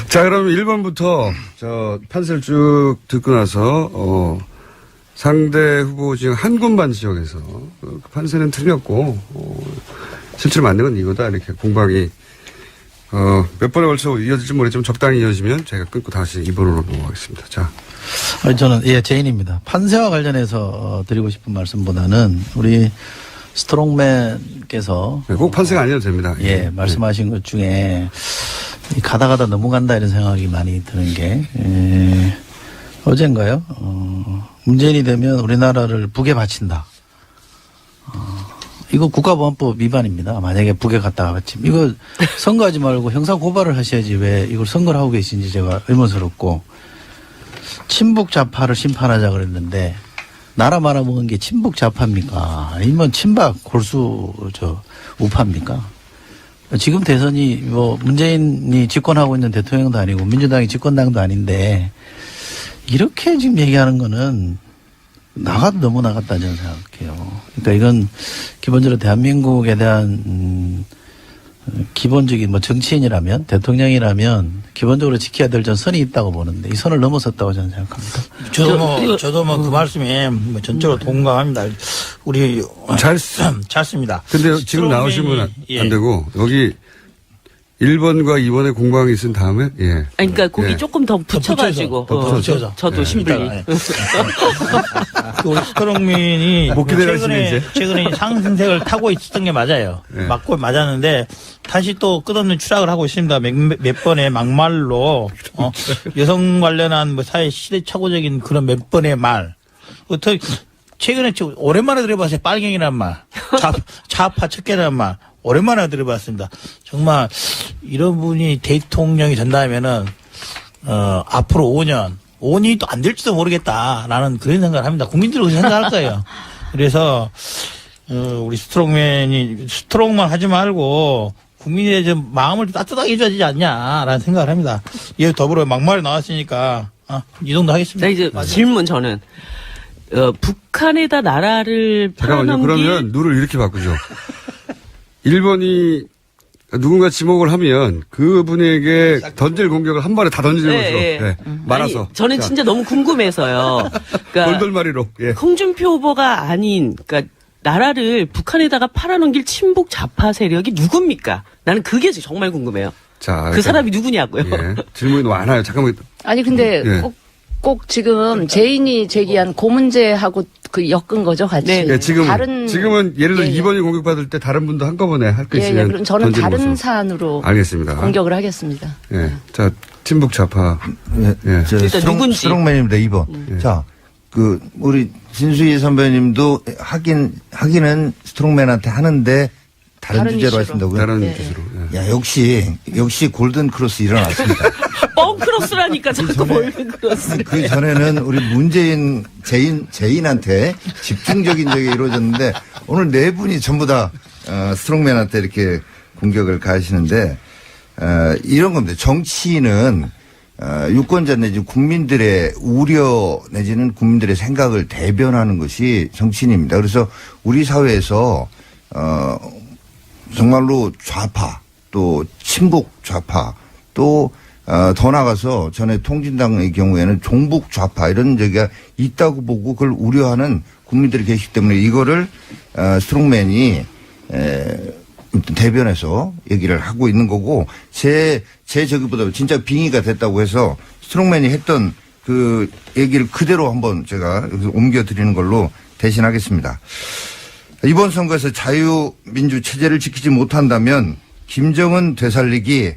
자, 그럼 1번부터 판세를 쭉 듣고 나서 상대 후보 지역 한 군반 지역에서 그 판세는 틀렸고 실제로 맞는 건 이거다 이렇게 공방이 몇 번에 걸쳐 이어질지 모르겠지만 적당히 이어지면 제가 끊고 다시 2번으로 넘어가겠습니다. 자. 저는 제인입니다. 판세와 관련해서 드리고 싶은 말씀보다는 우리 스트롱맨께서 꼭 판세가 아니어도 됩니다. 말씀하신 것 중에 가다 너무 간다 이런 생각이 많이 드는 게 어젠가요? 문재인이 되면 우리나라를 북에 바친다. 이거 국가보안법 위반입니다. 만약에 북에 갔다가 바치면 이거 선거하지 말고 형사 고발을 하셔야지 왜 이걸 선거를 하고 계신지 제가 의문스럽고 친북 좌파를 심판하자 그랬는데 나라 말아먹은 게 친북 좌파입니까? 아니면 친박 골수 우파입니까? 지금 대선이 뭐 문재인이 집권하고 있는 대통령도 아니고 민주당이 집권당도 아닌데 이렇게 지금 얘기하는 거는 나가도 너무 나갔다 저는 생각해요. 그러니까 이건 기본적으로 대한민국에 대한 기본적인 뭐 정치인이라면 대통령이라면 기본적으로 지켜야 될 전 선이 있다고 보는데 이 선을 넘어섰다고 저는 생각합니다. 저도 그 말씀에 전적으로 동감합니다. 우리 잘 씁니다. 근데 지금 나오시면 안 되고 여기 1번과 2번의 공방이 있은 다음에 그러니까 거기 조금 더 붙여가지고 붙여서 저도 신불리. 우리 스트롱맨이 못 기다리시네, 최근에 상승세를 타고 있었던 게 맞아요. 맞고 맞았는데 다시 또 끝없는 추락을 하고 있습니다. 몇 번의 막말로 여성 관련한 뭐 사회 시대착오적인 그런 몇 번의 말. 어떻게 최근에 오랜만에 들어봤어요. 빨갱이란 말, 좌파 척결이란 말. 오랜만에 들어봤습니다. 정말 이런 분이 대통령이 된다면은 앞으로 5년이 또 안 될지도 모르겠다라는 그런 생각을 합니다. 국민들은 그렇게 생각할 거예요. 그래서 우리 스트롱만 하지 말고 국민의 좀 마음을 좀 따뜻하게 해줘야 되지 않냐라는 생각을 합니다. 예, 더불어 막말이 나왔으니까 이 정도 하겠습니다. 이제 질문 저는 북한에다 나라를 잠깐만요. 그러면 룰을 이렇게 바꾸죠. 1번이 누군가 지목을 하면 그분에게 던질 공격을 한 발에 다 던지는 것으로 말아서. 아니, 저는 진짜 너무 궁금해서요. 그러니까 돌돌마리로. 홍준표 후보가 아닌 그러니까 나라를 북한에다가 팔아넘길 친북 좌파 세력이 누굽니까? 나는 그게 정말 궁금해요. 자, 그 사람이 누구냐고요. 예. 질문이 많아요. 잠깐만. 아니 근데 예. 꼭 지금 제인이 제기한 그 문제하고 그 엮은 거죠, 같이. 네. 예, 다른 지금은 예를 들어 예, 예. 2번이 공격받을 때 다른 분도 한꺼번에 할 거 예, 있으면 예. 그럼 저는 던지는 다른 것으로. 사안으로 알겠습니다. 공격을 하겠습니다. 예. 자, 친북 좌파. 예. 예. 저 일단 누군지. 스트롱맨입니다. 2번. 예. 자, 우리 진수희 선배님도 하기는 스트롱맨한테 하는데 다른 주제로 이슈로. 하신다고요? 다른 예, 주제로. 예. 야, 역시 골든 크로스 일어났습니다. 뻥크로스라니까 자꾸 골든 크로스. 그 전에는 우리 문재인 제인한테 집중적인 적이 이루어졌는데 오늘 네 분이 전부 다 스트롱맨한테 이렇게 공격을 가하시는데 이런 겁니다. 정치인은 유권자 내지 국민들의 우려 내지는 국민들의 생각을 대변하는 것이 정치인입니다. 그래서 우리 사회에서 정말로 좌파 또 친북 좌파 또 더 나가서 전에 통진당의 경우에는 종북 좌파 이런 얘기가 있다고 보고 그걸 우려하는 국민들이 계시기 때문에 이거를 스트롱맨이 대변해서 얘기를 하고 있는 거고 제 저기보다 진짜 빙의가 됐다고 해서 스트롱맨이 했던 그 얘기를 그대로 한번 제가 여기서 옮겨드리는 걸로 대신하겠습니다. 이번 선거에서 자유민주 체제를 지키지 못한다면 김정은 되살리기,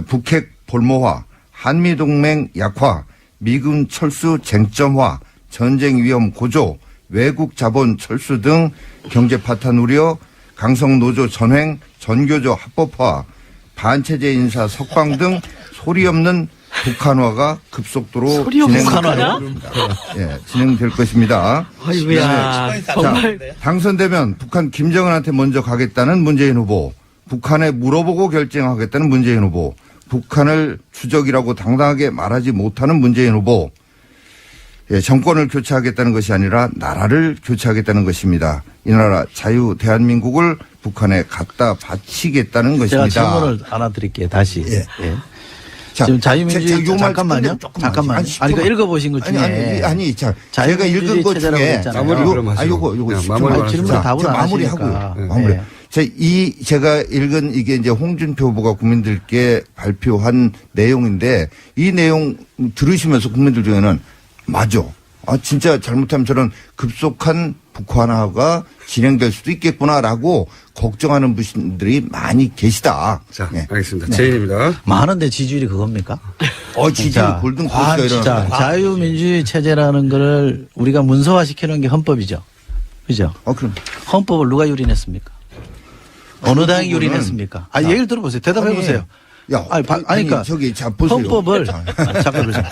북핵 볼모화, 한미동맹 약화, 미군 철수 쟁점화, 전쟁 위험 고조, 외국 자본 철수 등 경제 파탄 우려, 강성노조 전횡, 전교조 합법화, 반체제 인사 석방 등 소리 없는 북한화가 급속도로 진행될 것입니다. 아이고야, 정말. 자, 당선되면 북한 김정은한테 먼저 가겠다는 문재인 후보, 북한에 물어보고 결정하겠다는 문재인 후보, 북한을 주적이라고 당당하게 말하지 못하는 문재인 후보, 정권을 교체하겠다는 것이 아니라 나라를 교체하겠다는 것입니다. 이 나라 자유 대한민국을 북한에 갖다 바치겠다는 제가 것입니다. 질문을 하나 드릴게요. 다시. 예. 예. 자, 지금 자유민주주의 요 말 잠깐만요. 조금만, 잠깐만요. 한 아니 10초만. 그 읽어보신 것 중에 아니, 자, 제가 자유민주주의 읽은 것 체제라고 중에 그랬잖아요. 마무리 그럼 하시고. 요거 그냥 10초만. 마무리 질문 자, 답을 안 마무리하고요. 하시니까. 마무리. 네. 제가 읽은 이게 이제 홍준표 후보가 국민들께 발표한 내용인데 이 내용 들으시면서 국민들 중에는 맞아. 진짜 잘못하면 저런 급속한 북한화가 진행될 수도 있겠구나라고 걱정하는 분들이 많이 계시다. 자, 네. 알겠습니다. 제인입니다. 많은데 지지율이 그겁니까? 지지율 골든 크로스가 진짜 일어났다. 자유민주주의 체제라는 거를 우리가 문서화시키는 게 헌법이죠. 그죠? 그럼. 헌법을 누가 유린했습니까? 어느 당이 유린했습니까? 예를 들어보세요. 대답해 보세요. 그러니까 자, 보세요. 헌법을 잠깐만요.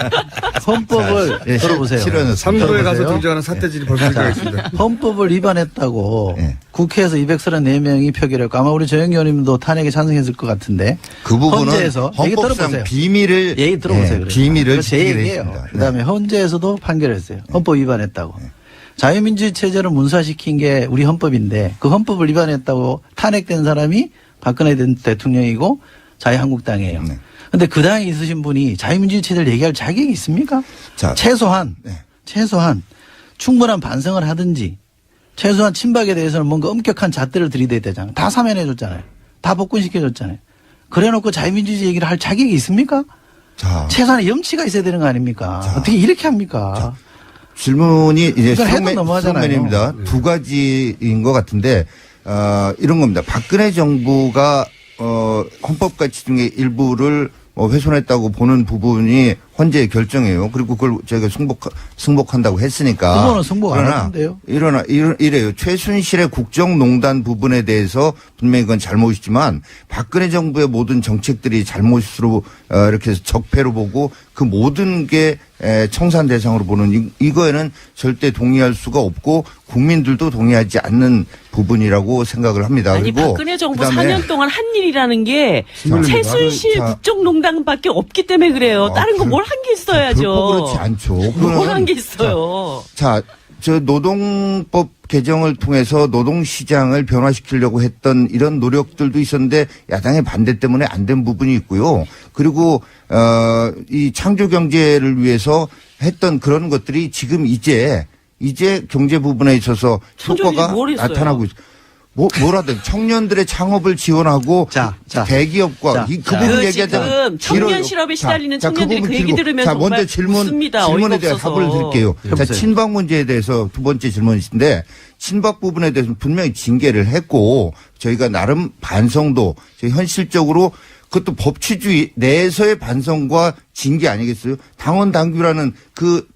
헌법을 들어보세요. 실은 3도에 가서 등장하는 사태질이 벌써 시작했습니다. 헌법을 위반했다고 네. 국회에서 234명이 표결했고 아마 우리 조영 의원님도 탄핵에 찬성했을 것 같은데 그 부분은 헌재에서 얘기 헌법상 들어보세요. 비밀을 얘기 들어보세요. 그래서. 비밀을 제 지키게 얘기예요. 했습니다. 그다음에 헌재에서도 판결했어요. 헌법 위반했다고. 자유민주주의 체제를 문서화시킨 게 우리 헌법인데 그 헌법을 위반했다고 탄핵된 사람이 박근혜 대통령이고 자유한국당이에요. 그런데 그 당에 있으신 분이 자유민주주의 체제를 얘기할 자격이 있습니까? 자, 최소한 충분한 반성을 하든지 최소한 친박에 대해서는 뭔가 엄격한 잣대를 들이대야 되잖아요. 다 사면해 줬잖아요. 다 복군시켜 줬잖아요. 그래 놓고 자유민주주의 얘기를 할 자격이 있습니까? 최소한의 염치가 있어야 되는 거 아닙니까? 어떻게 이렇게 합니까? 질문이 이제 넘어가잖아요. 스트롱맨입니다. 두 가지인 것 같은데 이런 겁니다. 박근혜 정부가 헌법 가치 중에 일부를 훼손했다고 보는 부분이 헌재의 결정이에요. 그리고 그걸 저희가 승복한다고 했으니까. 그거는 승복 안 하는데요. 이래요. 최순실의 국정농단 부분에 대해서 분명히 그건 잘못이지만 박근혜 정부의 모든 정책들이 잘못으로 이렇게 해서 적폐로 보고 그 모든 게 청산 대상으로 보는 이거에는 절대 동의할 수가 없고 국민들도 동의하지 않는 부분이라고 생각을 합니다. 아니 그리고 박근혜 정부 그다음에 4년 동안 한 일이라는 게 최순실 국정농단밖에 없기 때문에 그래요. 다른 거 뭘 한 게 있어야죠. 결코 그렇지 않죠. 뭘 한 게 있어요. 자, 저 노동법 개정을 통해서 노동시장을 변화시키려고 했던 이런 노력들도 있었는데 야당의 반대 때문에 안 된 부분이 있고요. 그리고 이 창조 경제를 위해서 했던 그런 것들이 지금 이제 이제 경제 부분에 있어서 효과가 뭘 했어요? 나타나고 있어요. 뭐라든 청년들의 창업을 지원하고 대기업과 그 부분 얘기하자면 지금 청년 실업에 시달리는 청년들이 그 얘기 들으면서 먼저 정말 웃습니다. 질문에 대해 어이가 답을 드릴게요. 자, 친박 문제에 대해서 두 번째 질문이신데 친박 부분에 대해서는 분명히 징계를 했고 저희가 나름 반성도 현실적으로 그것도 법치주의 내에서의 반성과 징계 아니겠어요? 당원 당규라는 그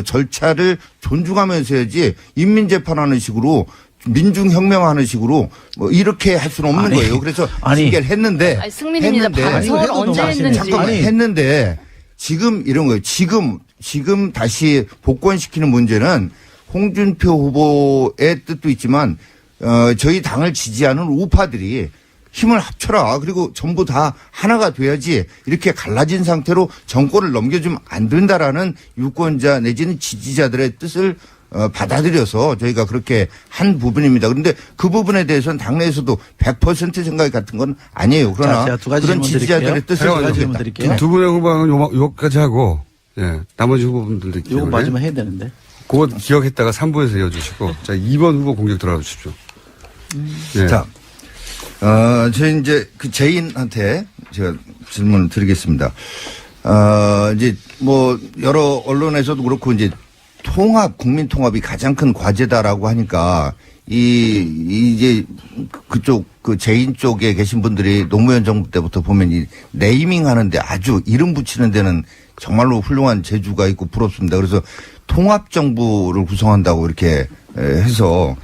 절차를 존중하면서 해야지 인민재판하는 식으로 민중혁명하는 식으로 뭐 이렇게 할 수는 없는 거예요. 그래서 징계를 했는데. 승민입니다. 반성을 언제 했는지. 잠깐만 했는데 지금 이런 거예요. 지금 다시 복권시키는 문제는 홍준표 후보의 뜻도 있지만 저희 당을 지지하는 우파들이 힘을 합쳐라. 그리고 전부 다 하나가 돼야지 이렇게 갈라진 상태로 정권을 넘겨주면 안 된다라는 유권자 내지는 지지자들의 뜻을 받아들여서 저희가 그렇게 한 부분입니다. 그런데 그 부분에 대해서는 당내에서도 100% 생각 같은 건 아니에요. 그러나 제가 두 가지 그런 질문 지지자들의 드릴게요. 뜻을 두 분의 후보는 요거까지 하고 나머지 후보분들도 요거 마지막 해야 되는데. 그거 기억했다가 3부에서 이어주시고 자 2번 후보 공격 들어가 주십시오. 자, 저희 이제 그 제인한테 제가 질문을 드리겠습니다. 이제 뭐 여러 언론에서도 그렇고 이제 국민 통합이 가장 큰 과제다라고 하니까 이제 그쪽 그 제인 쪽에 계신 분들이 노무현 정부 때부터 보면 이 네이밍 하는데 아주 이름 붙이는 데는 정말로 훌륭한 재주가 있고 부럽습니다. 그래서 통합 정부를 구성한다고 이렇게 해서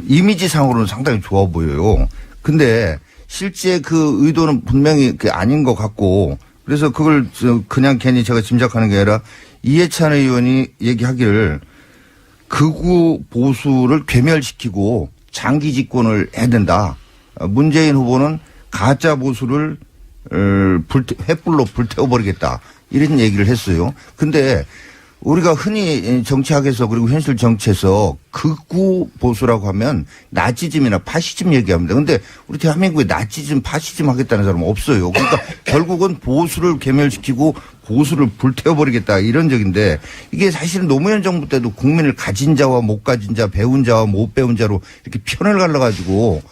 이미지상으로는 상당히 좋아 보여요. 근데 실제 그 의도는 분명히 아닌 것 같고 그래서 그걸 그냥 괜히 제가 짐작하는 게 아니라 이해찬 의원이 얘기하기를 극우 보수를 괴멸시키고 장기 집권을 해야 된다. 문재인 후보는 가짜 보수를 횃불로 불태워버리겠다. 이런 얘기를 했어요. 근데 우리가 흔히 정치학에서 그리고 현실 정치에서 극우 보수라고 하면 나치즘이나 파시즘 얘기합니다. 근데 우리 대한민국에 나치즘, 파시즘 하겠다는 사람은 없어요. 그러니까 결국은 보수를 괴멸시키고 보수를 불태워버리겠다 이런 적인데 이게 사실은 노무현 정부 때도 국민을 가진 자와 못 가진 자, 배운 자와 못 배운 자로 이렇게 편을 갈라가지고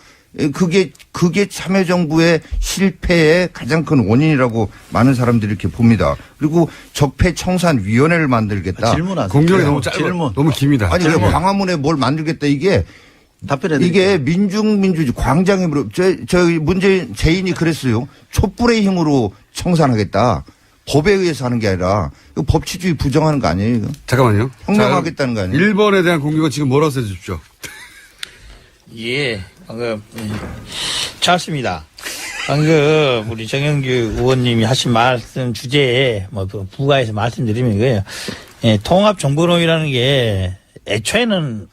그게 참여정부의 실패의 가장 큰 원인이라고 많은 사람들이 이렇게 봅니다. 그리고 적폐청산위원회를 만들겠다. 질문하세요. 공격이 너무 짧아. 너무 깁니다. 아니, 광화문에 뭘 만들겠다 이게 이게 민주주의 광장의 힘으로 저희 문재인 제인이 그랬어요. 촛불의 힘으로 청산하겠다. 법에 의해서 하는 게 아니라 이거 법치주의 부정하는 거 아니에요? 이거? 잠깐만요. 혁명하겠다는 거 아니에요? 1번에 대한 공격은 지금 뭐라고 써주십시오. 예, 방금 잘습니다. 방금 우리 정영규 의원님이 하신 말씀 주제에 뭐 부가해서 말씀드리면 이거예요. 예, 통합정보론이라는 게 애초에는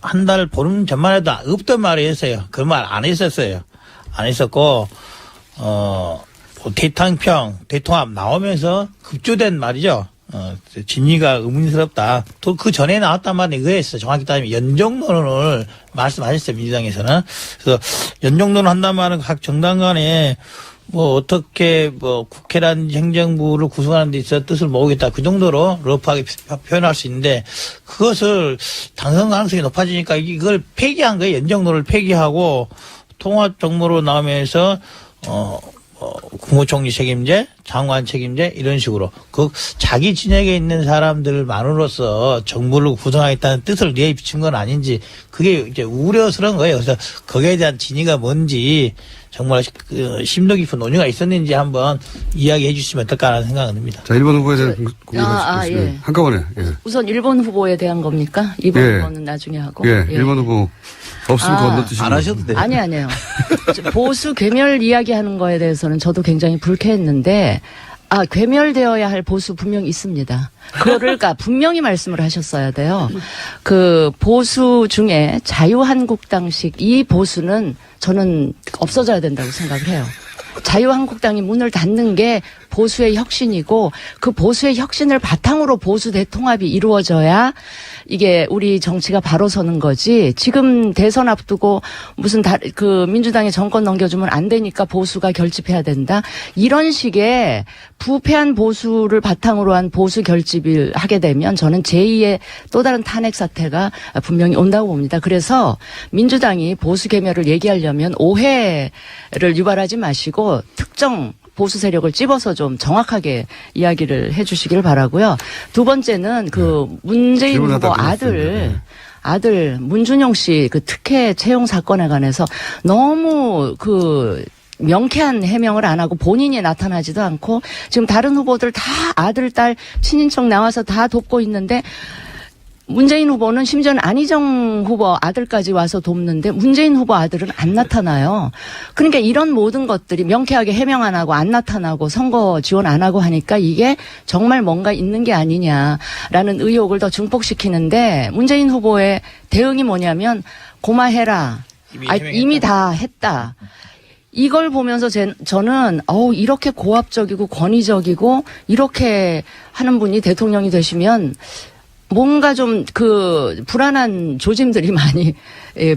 한 달 보름 전만 해도 없던 말이었어요. 그 말 안 했었어요. 안 했었고 대탕평, 대통합 나오면서 급조된 말이죠. 진위가 의문스럽다. 또 그 전에 나왔단 말이 이거였어. 정확히 따지면 연정론을 말씀하셨어요. 민주당에서는. 그래서 연정론 한단 말은 각 정당 간에 뭐 어떻게 뭐 국회라든지 행정부를 구성하는 데 있어 뜻을 모으겠다. 그 정도로 러프하게 표현할 수 있는데 그것을 당선 가능성이 높아지니까 이걸 폐기한 거예요. 연정론을 폐기하고 통합정부로 나오면서 국무총리 책임제, 장관 책임제 이런 식으로 그 자기 진영에 있는 사람들만으로서 정부를 구성하겠다는 뜻을 뇌에 비친 건 아닌지 그게 이제 우려스러운 거예요. 그래서 거기에 대한 진위가 뭔지 정말 심도 깊은 논의가 있었는지 한번 이야기해 주시면 어떨까라는 생각은 듭니다. 자, 1번 후보에 대한 공격하시겠습니다. 예. 한꺼번에. 예. 우선 1번 후보에 대한 겁니까? 2번 예. 후보는 나중에 하고. 예. 1번 후보 없으면 건너뛰시고. 안 하셔도 돼요. 아니에요. 보수 괴멸 이야기하는 거에 대해서는 저도 굉장히 불쾌했는데 괴멸되어야 할 보수 분명히 있습니다. 그러니까 분명히 말씀을 하셨어야 돼요. 그 보수 중에 자유한국당식 이 보수는 저는 없어져야 된다고 생각을 해요. 자유한국당이 문을 닫는 게 보수의 혁신이고 그 보수의 혁신을 바탕으로 보수 대통합이 이루어져야 이게 우리 정치가 바로 서는 거지. 지금 대선 앞두고 무슨 그 민주당이 정권 넘겨주면 안 되니까 보수가 결집해야 된다. 이런 식의 부패한 보수를 바탕으로 한 보수 결집을 하게 되면 저는 제2의 또 다른 탄핵 사태가 분명히 온다고 봅니다. 그래서 민주당이 보수 개멸을 얘기하려면 오해를 유발하지 마시고 특정 보수 세력을 찝어서 좀 정확하게 이야기를 해 주시길 바라고요. 두 번째는 그 문재인 후보 아들 문준용 씨 그 특혜 채용 사건에 관해서 너무 그 명쾌한 해명을 안 하고 본인이 나타나지도 않고 지금 다른 후보들 다 아들, 딸, 친인척 나와서 다 돕고 있는데 문재인 후보는 심지어는 안희정 후보 아들까지 와서 돕는데 문재인 후보 아들은 안 나타나요. 그러니까 이런 모든 것들이 명쾌하게 해명 안 하고 안 나타나고 선거 지원 안 하고 하니까 이게 정말 뭔가 있는 게 아니냐라는 의혹을 더 증폭시키는데 문재인 후보의 대응이 뭐냐면 고마해라. 이미 다 했다. 이걸 보면서 저는 이렇게 고압적이고 권위적이고 이렇게 하는 분이 대통령이 되시면 뭔가 좀 그 불안한 조짐들이 많이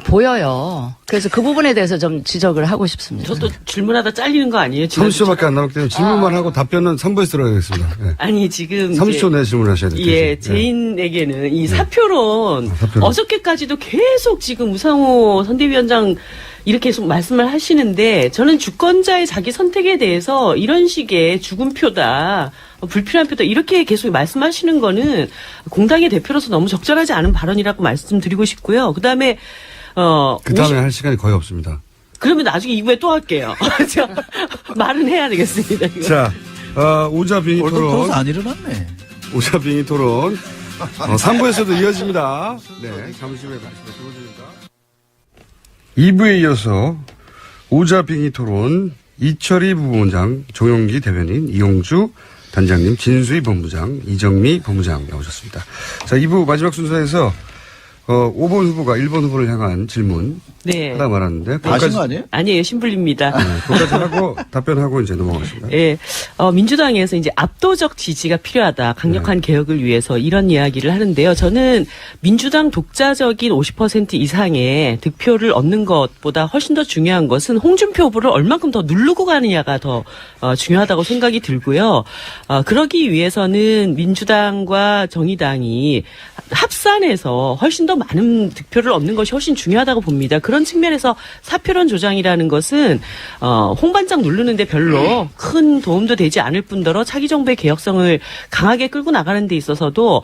보여요. 그래서 그 부분에 대해서 좀 지적을 하고 싶습니다. 저도 질문하다 잘리는 거 아니에요? 30초밖에 안 남았기 때문에 질문만 하고 답변은 3부에서 들어가겠습니다. 네. 아니 지금 30초 내에 질문하셔야 돼요. 예, 제인에게는 이 사표론 어저께까지도 계속 지금 우상호 선대위원장 이렇게 계속 말씀을 하시는데 저는 주권자의 자기 선택에 대해서 이런 식의 죽은 표다, 불필요한 표다 이렇게 계속 말씀하시는 거는 공당의 대표로서 너무 적절하지 않은 발언이라고 말씀드리고 싶고요. 그다음에 그다음에 할 시간이 거의 없습니다. 그러면 나중에 2부에 또 할게요. 말은 해야 되겠습니다. 이거. 자, 오자빙의 토론. 안 일어났네. 오자빙의 토론. 3부에서도 이어집니다. 네, 잠시 후에 말씀드립니다. 2부에 이어서 오자빙의 토론 이철희 부부원장, 정용기 대변인, 이용주 단장님, 진수희 본부장, 이정미 본부장 나오셨습니다. 자, 2부 마지막 순서에서 5번 후보가 1번 후보를 향한 질문 하다 말았는데 하신 거 아니에요? 아니에요, 신불립니다. 네, 그것까지 하고 답변하고 이제 넘어가겠습니다. 예, 민주당에서 이제 압도적 지지가 필요하다, 강력한 개혁을 위해서 이런 이야기를 하는데요. 저는 민주당 독자적인 50% 이상의 득표를 얻는 것보다 훨씬 더 중요한 것은 홍준표 후보를 얼만큼 더 누르고 가느냐가 더 중요하다고 생각이 들고요. 그러기 위해서는 민주당과 정의당이 합산해서 훨씬 더 많은 득표를 얻는 것이 훨씬 중요하다고 봅니다. 그런 측면에서 사표론 조장이라는 것은 홍반장 누르는데 별로 큰 도움도 되지 않을 뿐더러 차기 정부의 개혁성을 강하게 끌고 나가는 데 있어서도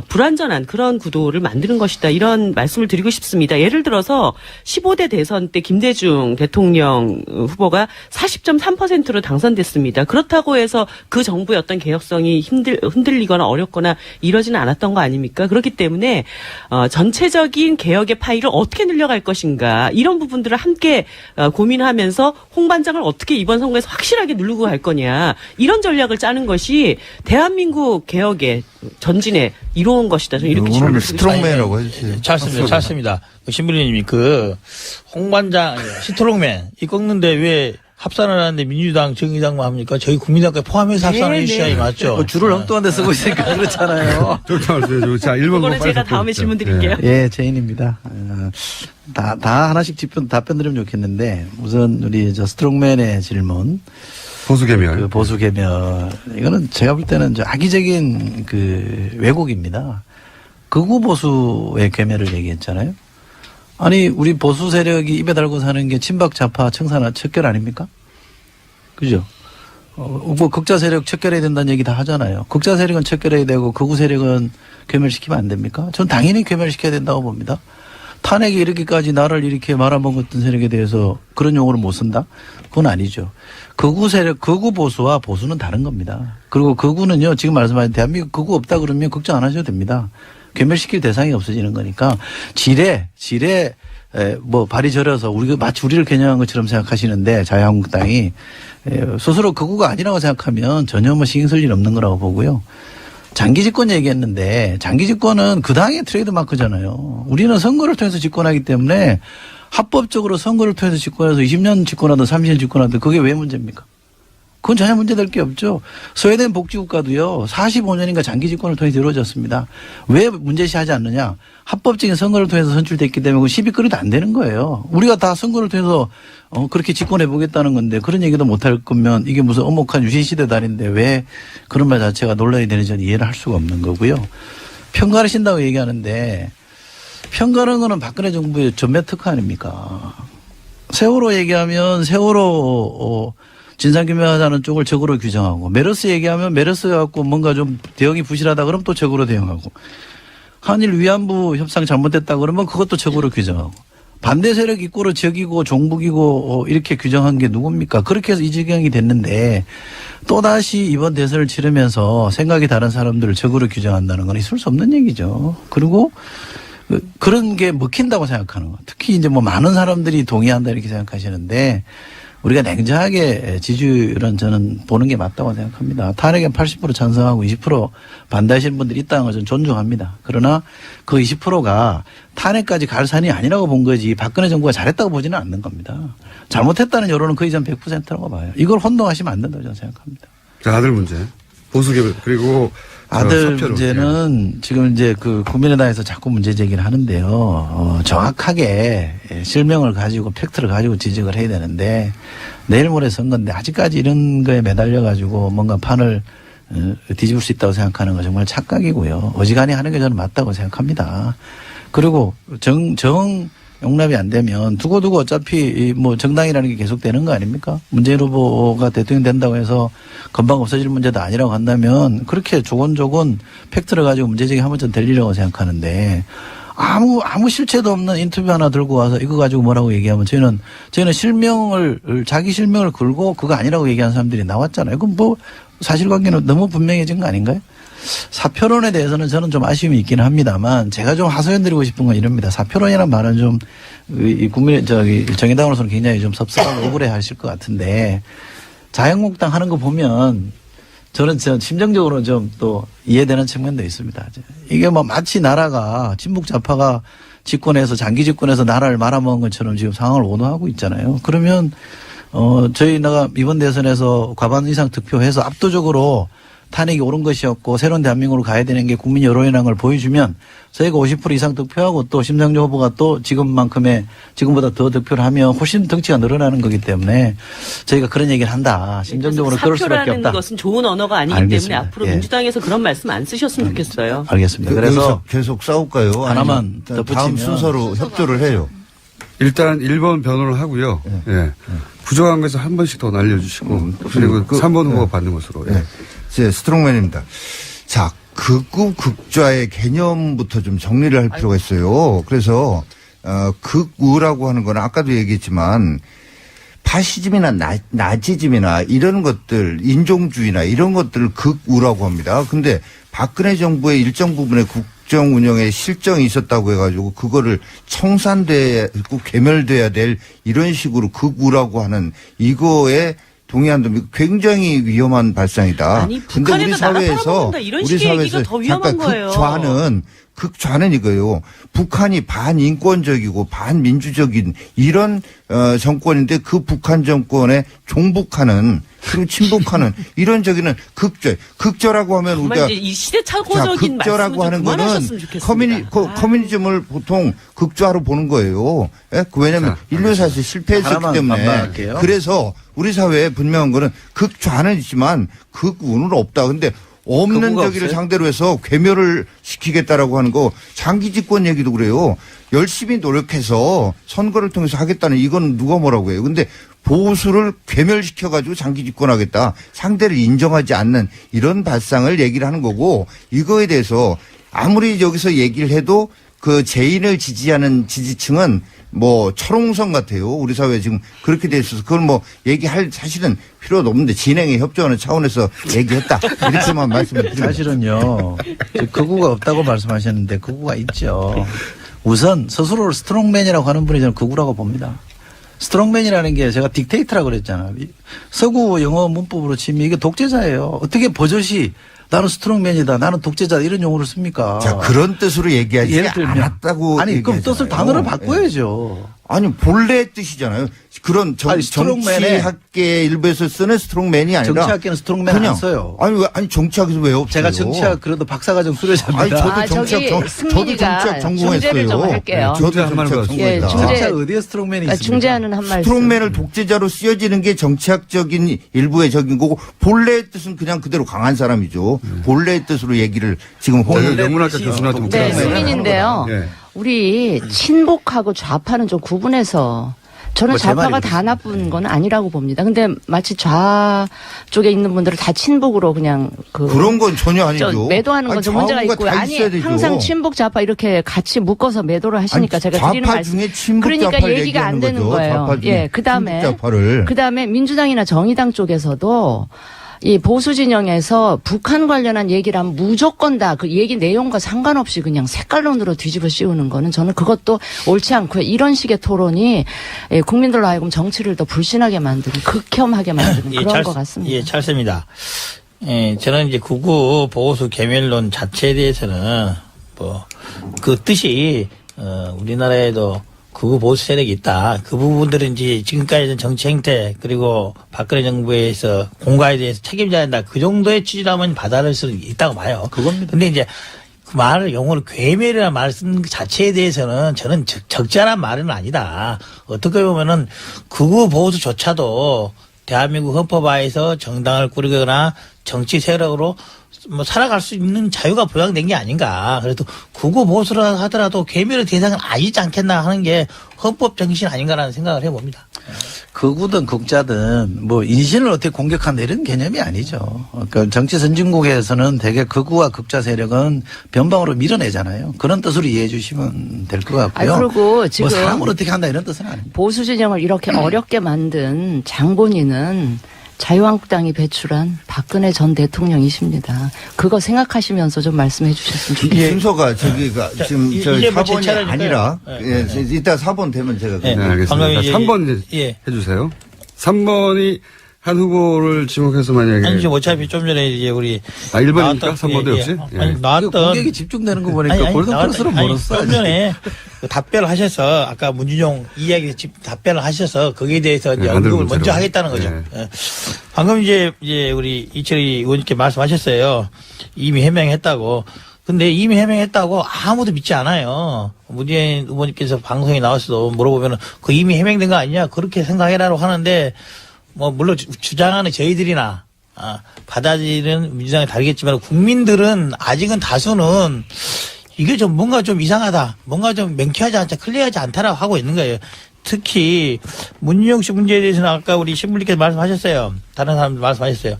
불완전한 그런 구도를 만드는 것이다. 이런 말씀을 드리고 싶습니다. 예를 들어서 15대 대선 때 김대중 대통령 후보가 40.3%로 당선됐습니다. 그렇다고 해서 그 정부의 어떤 개혁성이 흔들리거나 어렵거나 이러지는 않았던 거 아닙니까? 그렇기 때문에 전체적인 개혁의 파이를 어떻게 늘려갈 것인가 이런 부분들을 함께 고민하면서 홍반장을 어떻게 이번 선거에서 확실하게 누르고 갈 거냐 이런 전략을 짜는 것이 대한민국 개혁의 전진에 이로운 것이다. 저는 이렇게 오늘 스트롱맨이라고 해주세요. 잘 씁니다. 신부님이 그 홍반장 스트롱맨 이 꺾는데 왜 합산을 하는데 민주당, 정의당만 합니까? 저희 국민당까지 포함해서 합산을 해주셔야 맞죠. 줄을 엉뚱한 데 쓰고 있으니까 그렇잖아요. 자, 1번 그거는 제가 다음에 질문 드릴게요. 예, 제인입니다. 다 하나씩 답변 드리면 좋겠는데 우선 우리 스트롱맨의 질문. 보수개멸. 보수개멸. 이거는 제가 볼 때는 악의적인 왜곡입니다. 극우 보수의 괴멸을 얘기했잖아요. 아니, 우리 보수 세력이 입에 달고 사는 게 친박, 좌파, 청산화, 척결 아닙니까? 그죠? 극자 세력 척결해야 된다는 얘기 다 하잖아요. 극자 세력은 척결해야 되고 극우 세력은 괴멸시키면 안 됩니까? 전 당연히 괴멸시켜야 된다고 봅니다. 탄핵이 이렇게까지 나라를 이렇게 말아먹었던 세력에 대해서 그런 용어를 못 쓴다? 그건 아니죠. 극우 세력, 극우 보수와 보수는 다른 겁니다. 그리고 극우는요, 지금 말씀하신 대한민국 극우 없다 그러면 걱정 안 하셔도 됩니다. 괴멸시킬 대상이 없어지는 거니까 지뢰 발이 저려서 마치 우리를 겨냥한 것처럼 생각하시는데 자유한국당이 스스로 극우가 아니라고 생각하면 전혀 신경 쓸 일 없는 거라고 보고요. 장기 집권 얘기했는데 장기 집권은 그 당의 트레이드 마크잖아요. 우리는 선거를 통해서 집권하기 때문에 합법적으로 선거를 통해서 집권해서 20년 집권하든 30년 집권하든 그게 왜 문제입니까? 그건 전혀 문제될 게 없죠. 스웨덴 복지국가도요, 45년인가 장기 집권을 통해서 이루어졌습니다. 왜 문제시하지 않느냐? 합법적인 선거를 통해서 선출됐기 때문에 그 시비 끌어도 안 되는 거예요. 우리가 다 선거를 통해서 그렇게 집권해 보겠다는 건데 그런 얘기도 못할 거면 이게 무슨 엄혹한 유신시대 달인데 왜 그런 말 자체가 논란이 되는지 저는 이해를 할 수가 없는 거고요. 편가르신다고 얘기하는데 편가르는 거는 박근혜 정부의 전매 특허 아닙니까? 세월호 얘기하면 세월호 진상규명하자는 쪽을 적으로 규정하고 메르스 얘기하면 메르스 갖고 뭔가 좀 대응이 부실하다 그러면 또 적으로 대응하고 한일 위안부 협상 잘못됐다 그러면 그것도 적으로 규정하고 반대 세력 입고로 적이고 종북이고 이렇게 규정한 게 누굽니까? 그렇게 해서 이 지경이 됐는데 또다시 이번 대선을 치르면서 생각이 다른 사람들을 적으로 규정한다는 건 있을 수 없는 얘기죠. 그리고 그런 게 먹힌다고 생각하는 거. 특히 이제 뭐 많은 사람들이 동의한다 이렇게 생각하시는데 우리가 냉정하게 지지율은 저는 보는 게 맞다고 생각합니다. 탄핵에 80% 찬성하고 20% 반대하시는 분들이 있다는 것은 존중합니다. 그러나 그 20%가 탄핵까지 갈 산이 아니라고 본 거지 박근혜 정부가 잘했다고 보지는 않는 겁니다. 잘못했다는 여론은 거의 전 100%라고 봐요. 이걸 혼동하시면 안 된다고 저는 생각합니다. 자, 아들 문제. 보수개별 그리고 아들 문제는 지금 이제 그 국민의당에서 자꾸 문제 제기를 하는데요. 정확하게 실명을 가지고 팩트를 가지고 지적을 해야 되는데 내일 모레 선거인데 아직까지 이런 거에 매달려 가지고 뭔가 판을 뒤집을 수 있다고 생각하는 건 정말 착각이고요. 어지간히 하는 게 저는 맞다고 생각합니다. 그리고 용납이 안 되면 두고두고 어차피 뭐 정당이라는 게 계속되는 거 아닙니까? 문재인 후보가 대통령 된다고 해서 금방 없어질 문제도 아니라고 한다면 그렇게 조곤조곤 팩트를 가지고 문제제기하면 전 될 일이라고 생각하는데 아무 실체도 없는 인터뷰 하나 들고 와서 이거 가지고 뭐라고 얘기하면 저희는 자기 실명을 걸고 그거 아니라고 얘기하는 사람들이 나왔잖아요. 그럼 뭐 사실관계는 너무 분명해진 거 아닌가요? 사표론에 대해서는 저는 좀 아쉬움이 있기는 합니다만 제가 좀 하소연드리고 싶은 건 이럽니다. 사표론이라는 말은 좀 정의당으로서는 굉장히 좀 섭섭하고 억울해 하실 것 같은데 자유한국당 하는 거 보면 저는 심정적으로 좀 또 이해되는 측면도 있습니다. 이게 뭐 마치 나라가 친북 좌파가 집권해서 장기 집권해서 나라를 말아먹은 것처럼 지금 상황을 온화하고 있잖아요. 그러면 저희가 이번 대선에서 과반 이상 득표해서 압도적으로 탄핵이 옳은 것이었고 새로운 대한민국으로 가야 되는 게 국민 여론이라는 걸 보여주면 저희가 50% 이상 득표하고 또 심상정 후보가 또 지금보다 더 득표를 하면 훨씬 덩치가 늘어나는 거기 때문에 저희가 그런 얘기를 한다. 심정적으로 그럴 수밖에 없다. 사표라는 것은 좋은 언어가 아니기 알겠습니다. 때문에 앞으로 예. 민주당에서 그런 말씀 안 쓰셨으면 좋겠어요. 알겠습니다. 그래서 계속 싸울까요? 하나만 다음 덧붙이면 순서로 협조를 해요. 일단 1번 변호를 하고요. 예. 부족한 것에서 한 번씩 더 날려주시고 그리고 3번 후보가 받는 것으로. 예. 제 스트롱맨입니다. 자, 극우 극좌의 개념부터 좀 정리를 할 필요가 있어요. 그래서 극우라고 하는 건 아까도 얘기했지만 파시즘이나 나치즘이나 이런 것들, 인종주의나 이런 것들을 극우라고 합니다. 근데 박근혜 정부의 일정 부분의 국정 운영에 실정이 있었다고 해가지고 그거를 청산되고 괴멸돼야 될 이런 식으로 극우라고 하는 이거에 동의한다면 굉장히 위험한 발상이다. 아니, 근데 우리 사회에서 이런 식의 얘기가 더 위험한 거예요. 극좌는 이거예요. 북한이 반인권적이고 반민주적인 이런 정권인데 그 북한 정권에 종북하는 그리고 친북하는 이런 저기는 극좌라고 하면 우리가 이 시대착오적인 극좌라고 하는 거는 커뮤니즘을 보통 극좌로 보는 거예요. 예? 왜냐하면 인류사에서 실패했었기 때문에. 반박할게요. 그래서 우리 사회에 분명한 거는 극좌는 있지만 극우는 없다. 근데 없는 저기를 상대로 해서 괴멸을 시키겠다라고 하는 거 장기 집권 얘기도 그래요. 열심히 노력해서 선거를 통해서 하겠다는 이건 누가 뭐라고 해요. 근데 보수를 괴멸시켜가지고 장기 집권하겠다. 상대를 인정하지 않는 이런 발상을 얘기를 하는 거고 이거에 대해서 아무리 여기서 얘기를 해도 그 재인을 지지하는 지지층은 뭐 철옹성 같아요. 우리 사회에 지금 그렇게 돼 있어서 그걸 뭐 얘기할 사실은 필요도 없는데 진행에 협조하는 차원에서 얘기했다. 이렇게만 말씀을 드립니다. 사실은요. 극우가 없다고 말씀하셨는데 극우가 있죠. 우선 스스로를 스트롱맨이라고 하는 분이 저는 극우라고 봅니다. 스트롱맨이라는 게 제가 딕테이터라고 그랬잖아요. 서구 영어 문법으로 치면 이게 독재자예요. 어떻게 버젓이 나는 스트롱맨이다. 나는 독재자다. 이런 용어를 씁니까? 자, 그런 뜻으로 얘기하지 예를 들면 않았다고. 아니, 그럼 뜻을 단어를 예. 바꿔야죠. 아니, 본래의 뜻이잖아요. 그런 아니, 스트롱맨에 정치학계 일부에서 쓰는 스트롱맨이 아니라. 정치학계는 스트롱맨 그냥 안 써요. 아니, 정치학에서 왜 없어요? 제가 정치학 그래도 박사과정 수료자입니다. 아니, 저도 정치학 승민이가 전공했어요. 중재를 좀 할게요. 저도 중재 한번 정치학 예, 전공했어요. 정치학 어디에 스트롱맨이 있습니까? 중재하는 한 말씀. 스트롱맨을 독재자로 쓰여지는 게 정치학적인 일부의 적인 거고 본래의 뜻은 그냥 그대로 강한 사람이죠. 본래의 뜻으로 얘기를 지금 영문학과 교수한테 묻고 네, 승민인데요. 예. 우리 친복하고 좌파는 좀 구분해서 저는 뭐 제 좌파가 말이 다 나쁜 건 아니라고 봅니다. 근데 마치 좌 쪽에 있는 분들을 다 친복으로 그냥 그런 건 전혀 아니죠. 매도하는 건 좀 문제가 좌우가 있고요. 다 아니 있어야 되죠. 항상 친복 좌파 이렇게 같이 묶어서 매도를 하시니까 아니, 제가 드리는 좌파 말씀. 중에 친복 그러니까 좌파를 얘기가 안 얘기하는 되는 거죠. 거예요. 좌파 중에 예, 친북 그다음에 민주당이나 정의당 쪽에서도 이 보수 진영에서 북한 관련한 얘기를 하면 무조건 다 그 얘기 내용과 상관없이 그냥 색깔론으로 뒤집어 씌우는 거는 저는 그것도 옳지 않고요. 이런 식의 토론이 국민들로 하여금 정치를 더 불신하게 만드는 극혐하게 만드는 그런 것 같습니다. 예, 찰스입니다. 예, 저는 이제 극우 보수 개멸론 자체에 대해서는 뭐 그 뜻이 우리나라에도 극우 보수 세력이 있다. 그 부분들은 이제 지금까지 정치 행태 그리고 박근혜 정부에서 공과에 대해서 책임져야 한다. 그 정도의 취지라면 받아들일 수 있다고 봐요. 그겁니다. 근데 이제 그 말을 용어를 괴멸이라는 말을 쓰는 그 자체에 대해서는 저는 적절한 말은 아니다. 어떻게 보면은 극우 보수조차도 대한민국 헌법하에서 정당을 꾸리거나 정치 세력으로 뭐 살아갈 수 있는 자유가 보장된 게 아닌가. 그래도 극우 보수라 하더라도 괴멸의 대상은 아니지 않겠나 하는 게 헌법 정신 아닌가라는 생각을 해봅니다. 극우든 극자든 뭐 인신을 어떻게 공격한다 이런 개념이 아니죠. 그러니까 정치 선진국에서는 대개 극우와 극자 세력은 변방으로 밀어내잖아요. 그런 뜻으로 이해해 주시면 될 것 같고요. 그리고 지금 뭐 사람을 어떻게 한다 이런 뜻은 아닙니다. 보수 진영을 이렇게 어렵게 만든 장본인은 자유한국당이 배출한 박근혜 전 대통령이십니다. 그거 생각하시면서 좀 말씀해 주셨으면 좋겠습니다. 순서가 저기가 지금 저 이제 뭐 4번이 제차례니까요. 아니라 네. 예, 이따 4번 되면 제가 네. 네, 알겠습니다. 방금 이제 3번 예. 해주세요. 3번이 한 후보를 지목해서 만약에. 아니, 지금 어차피 좀 전에 이제 우리. 1번입니까? 3번도 역시? 아니, 나왔던. 공격이 집중되는 거 보니까 골든크로스로 멀었어. 좀 전에 그 답변을 하셔서 아까 문준용 이야기 답변을 하셔서 거기에 대해서 이제 네, 언급을 문제로. 먼저 하겠다는 거죠. 네. 예. 방금 이제 우리 이철희 의원님께 말씀하셨어요. 이미 해명했다고. 근데 이미 해명했다고 아무도 믿지 않아요. 문재인 의원님께서 방송에 나와서도 물어보면 그 이미 해명된 거 아니냐 그렇게 생각해라고 하는데 뭐 물론 주장하는 저희들이나 받아들이는 민주당이 다르겠지만 국민들은 아직은 다수는 이게 좀 뭔가 좀 이상하다. 뭔가 좀 명쾌하지 않다. 클리어하지 않다라고 하고 있는 거예요. 특히 문준용 씨 문제에 대해서는 아까 우리 신부님께서 말씀하셨어요. 다른 사람들 말씀하셨어요.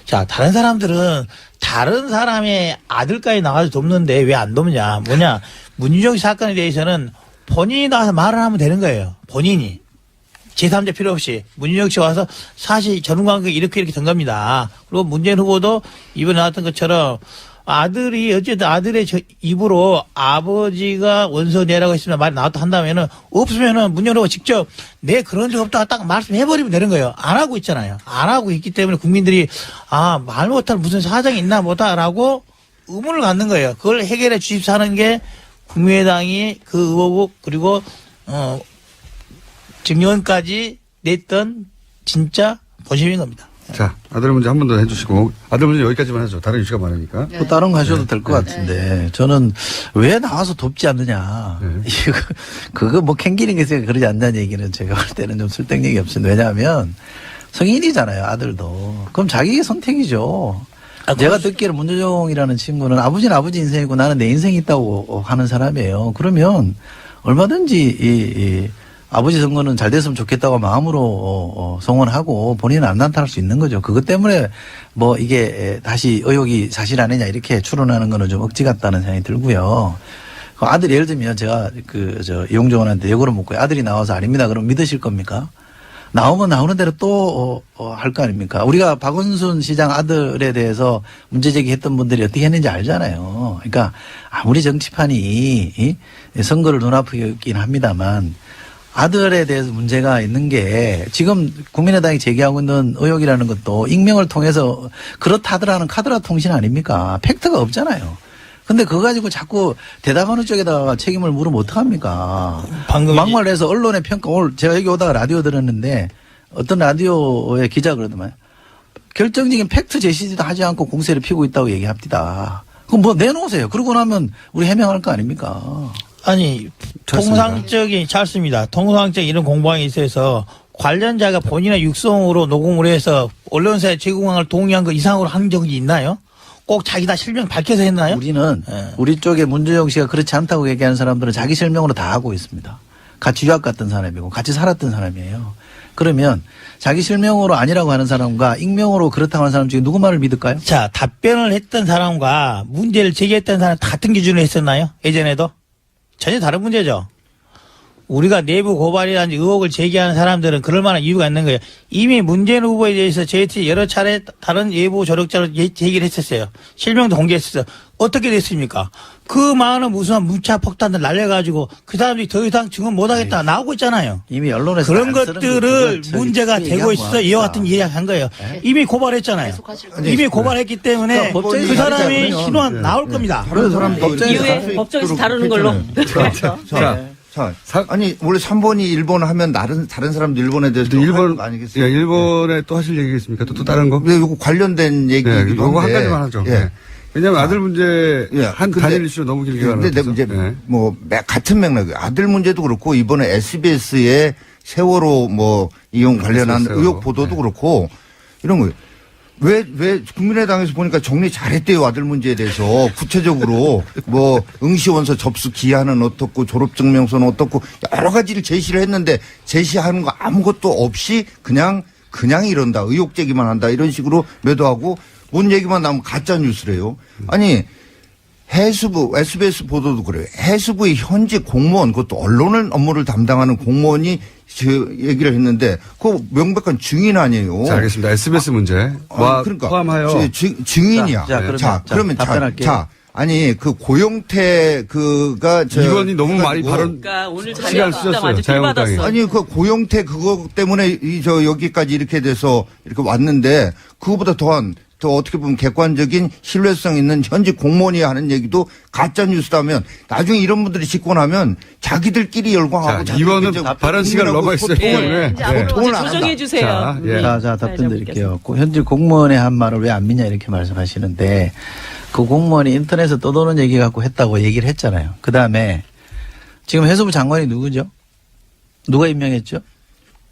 자, 다른 사람들은 다른 사람의 아들까지 나와서 돕는데 왜 안 돕냐. 뭐냐. 문준용 씨 사건에 대해서는 본인이 나와서 말을 하면 되는 거예요. 본인이. 제3자 필요 없이 문준용 씨 와서 사실 전원관계 이렇게 된 겁니다. 그리고 문재인 후보도 이번에 나왔던 것처럼 아들이 어쨌든 아들의 입으로 아버지가 원소내라고 했으면 말이 나왔다 한다면은 없으면은 문재인 후보가 직접 내 그런 적 없다 딱 말씀해버리면 되는 거예요. 안 하고 있잖아요. 안 하고 있기 때문에 국민들이 말 못할 무슨 사정이 있나 보다라고 의문을 갖는 거예요. 그걸 해결해 주십사 하는 게 국민의당이 그 의혹 그리고 증언까지 냈던 진짜 본심인 겁니다. 자, 아들 문제 한 번 더 해주시고, 아들 문제 여기까지만 하죠. 다른 이슈가 많으니까. 또 다른 거 하셔도 될 것 같은데 저는 왜 나와서 돕지 않느냐. 그거 뭐 캥기는 게 있으니까 그러지 않냐는 얘기는 제가 볼 때는 좀 설득력이 없습니다. 왜냐하면 성인이잖아요, 아들도. 그럼 자기 선택이죠. 제가 듣기로 문준용이라는 친구는 아버지는 아버지 인생이고 나는 내 인생이 있다고 하는 사람이에요. 그러면 얼마든지 아버지 선거는 잘 됐으면 좋겠다고 마음으로 성원하고 본인은 안 나타날 수 있는 거죠. 그것 때문에 뭐 이게 다시 의혹이 사실 아니냐 이렇게 추론하는 거는 좀 억지 같다는 생각이 들고요. 아들 예를 들면 제가 이용정원한테 역으로 묻고요. 아들이 나와서 아닙니다. 그럼 믿으실 겁니까? 나오면 나오는 대로 또 할 거 아닙니까? 우리가 박원순 시장 아들에 대해서 문제 제기했던 분들이 어떻게 했는지 알잖아요. 그러니까 아무리 정치판이 선거를 눈앞에 있긴 합니다만 아들에 대해서 문제가 있는 게 지금 국민의당이 제기하고 있는 의혹이라는 것도 익명을 통해서 그렇다더라는 카드라 통신 아닙니까? 팩트가 없잖아요. 근데 그거 가지고 자꾸 대답하는 쪽에다가 책임을 물으면 어떡합니까? 방금 막말로 해서 언론의 평가, 오늘 제가 여기 오다가 라디오 들었는데 어떤 라디오의 기자 그러더만 결정적인 팩트 제시도 하지 않고 공세를 피우고 있다고 얘기합니다. 그럼 뭐 내놓으세요. 그러고 나면 우리 해명할 거 아닙니까? 아니, 통상적인, 잘 습니다. 통상적인 이런 공방에 있어서 관련자가 본인의 육성으로 녹음을 해서 언론사에 제공을 동의한 것 이상으로 한 적이 있나요? 꼭 자기 다 실명 밝혀서 했나요? 우리는 우리 쪽에 문준영 씨가 그렇지 않다고 얘기하는 사람들은 자기 실명으로 다 하고 있습니다. 같이 유학 갔던 사람이고 같이 살았던 사람이에요. 그러면 자기 실명으로 아니라고 하는 사람과 익명으로 그렇다고 하는 사람 중에 누구 말을 믿을까요? 자, 답변을 했던 사람과 문제를 제기했던 사람 같은 기준으로 했었나요? 예전에도? 전혀 다른 문제죠. 우리가 내부 고발이라든지 의혹을 제기하는 사람들은 그럴 만한 이유가 있는 거예요. 이미 문재인 후보에 대해서 저희들이 여러 차례 다른 예부 조력자로 제기를 했었어요. 실명도 공개했었어요. 어떻게 됐습니까? 그 많은 무수한 문자 폭탄들 날려가지고 그 사람들이 더 이상 증언 못하겠다 나오고 있잖아요. 이미 언론에서 그런 것들을 문제가 되고 있어 이와 같은 이야기 한 거예요. 이미 고발했잖아요. 이미 고발했기 때문에 그 사람이 신원 나올 겁니다. 다른 사람 이후에 법정에서 다루는 걸로. 아니 원래 3번이 일본 하면 다른 사람도 일본에 대해서 일본 아니겠어요? 예, 일본에 또 하실 얘기 있습니까? 또 다른 거? 네, 이거 관련된 얘기이기도 한데. 이거 한 가지만 하죠. 예. 네. 왜냐하면 아들 문제 예, 한 단일 이슈로 너무 길게 가는 근데 이제 같은 맥락이에요. 아들 문제도 그렇고 이번에 SBS의 세월호 이용 관련한 의혹 보도도 그렇고 이런 거예요. 왜 국민의당에서 보니까 정리 잘했대요. 아들 문제에 대해서 구체적으로 응시원서 접수 기한은 어떻고 졸업증명서는 어떻고 여러 가지를 제시를 했는데 제시하는 거 아무것도 없이 그냥 이런다. 의혹 제기만 한다. 이런 식으로 매도하고 뭔 얘기만 나오면 가짜 뉴스래요. 아니 해수부 SBS 보도도 그래요. 해수부의 현직 공무원 그것도 언론을 업무를 담당하는 공무원이 얘기를 했는데 그거 명백한 증인 아니에요. 자, 알겠습니다. SBS 문제 그러니까 포함하여 증인이야. 그러면 답변할게요. 아니 그 고영태 그가 이건이 너무 많이 발언 그러니까 오늘 시간 쓰셨어요. 자유한국당이. 아니 그 고영태 그거 때문에 여기까지 이렇게 돼서 이렇게 왔는데 그거보다 더 어떻게 보면 객관적인 신뢰성 있는 현직 공무원이 하는 얘기도 가짜 뉴스라면 나중에 이런 분들이 짓고 나면 자기들끼리 열광하고 이거는 발언 시간을 넘어있어요. 앞으로 조정해 주세요. 자, 답변 드릴게요. 현직 공무원의 한 말을 왜 안 믿냐 이렇게 말씀하시는데 그 공무원이 인터넷에 떠도는 얘기 갖고 했다고 얘기를 했잖아요. 그다음에 지금 해수부 장관이 누구죠? 누가 임명했죠?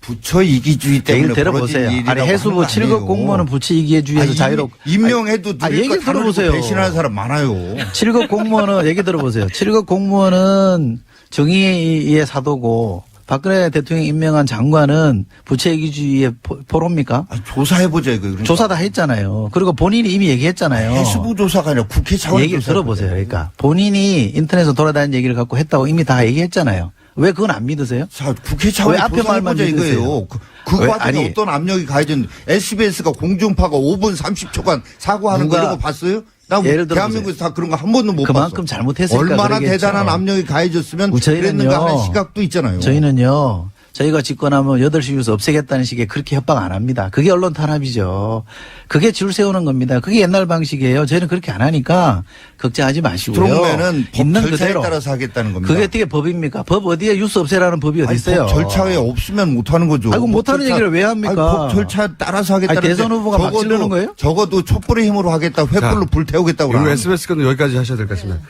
부처 이기주의 때문에 들어보세요. 아니 해수부 7급 공무원은 부처 이기주의에서 자유롭고 임명해도 얘기 들어보세요. 배신하는 사람 많아요. 7급 공무원은 얘기 들어보세요. 7급 공무원은 정의의 사도고 박근혜 대통령이 임명한 장관은 부처 이기주의의 포로입니까? 조사해보자 이거. 그러니까. 조사 다 했잖아요. 그리고 본인이 이미 얘기했잖아요. 해수부 조사가 아니라 국회 차원 얘기 들어보세요. 그러니까 본인이 인터넷에 돌아다니는 얘기를 갖고 했다고 이미 다 얘기했잖아요. 왜 그건 안 믿으세요? 자, 국회 차원의 앞에 말만 이거예요. 그 과정에 어떤 압력이 가해졌는데 SBS가 공중파가 5분 30초간 사과하는 거 이런 거 봤어요? 나 대한민국에서 다 그런 거 한 번도 못 봤어. 그만큼 잘못했으니까 얼마나 그러겠죠. 대단한 압력이 가해졌으면 그랬는가 하는 시각도 있잖아요. 저희는요. 저희가 집권하면 8시 뉴스 없애겠다는 식의 그렇게 협박 안 합니다. 그게 언론 탄압이죠. 그게 줄 세우는 겁니다. 그게 옛날 방식이에요. 저희는 그렇게 안 하니까 걱정하지 마시고요. 스트롱맨은 법 있는 절차에 그대로. 따라서 하겠다는 겁니다. 그게 어떻게 법입니까? 법 어디에 뉴스 없애라는 법이 어디 있어요? 법 절차에 없으면 못하는 거죠. 아이고 못하는 얘기를 왜 합니까? 법 절차에 따라서 하겠다는 대선 후보가 막 찌르는 거예요? 적어도 촛불의 힘으로 하겠다. 횃불로 불태우겠다고. 이거 SBS 거는 여기까지 하셔야 될 것 같습니다.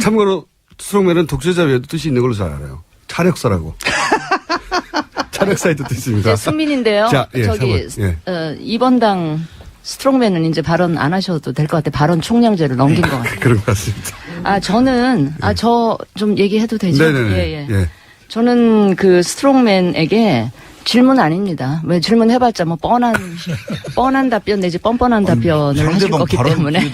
참고로 스트롱맨은 독재자 외에도 뜻이 있는 걸로 잘 알아요. 차력서라고. 차력 사이트도 있습니다. 승민인데요. 자, 저기 2번 당 스트롱맨은 이제 발언 안 하셔도 될 것 같아요. 발언 총량제를 넘긴 것 같아요. 그런 것 같습니다. 저는 저 좀 얘기해도 되죠? 네네. 예. 저는 그 스트롱맨에게 질문 아닙니다. 왜 질문해봤자 뭐 뻔한 답변 내지 뻔뻔한 답변을 하실 거기 때문에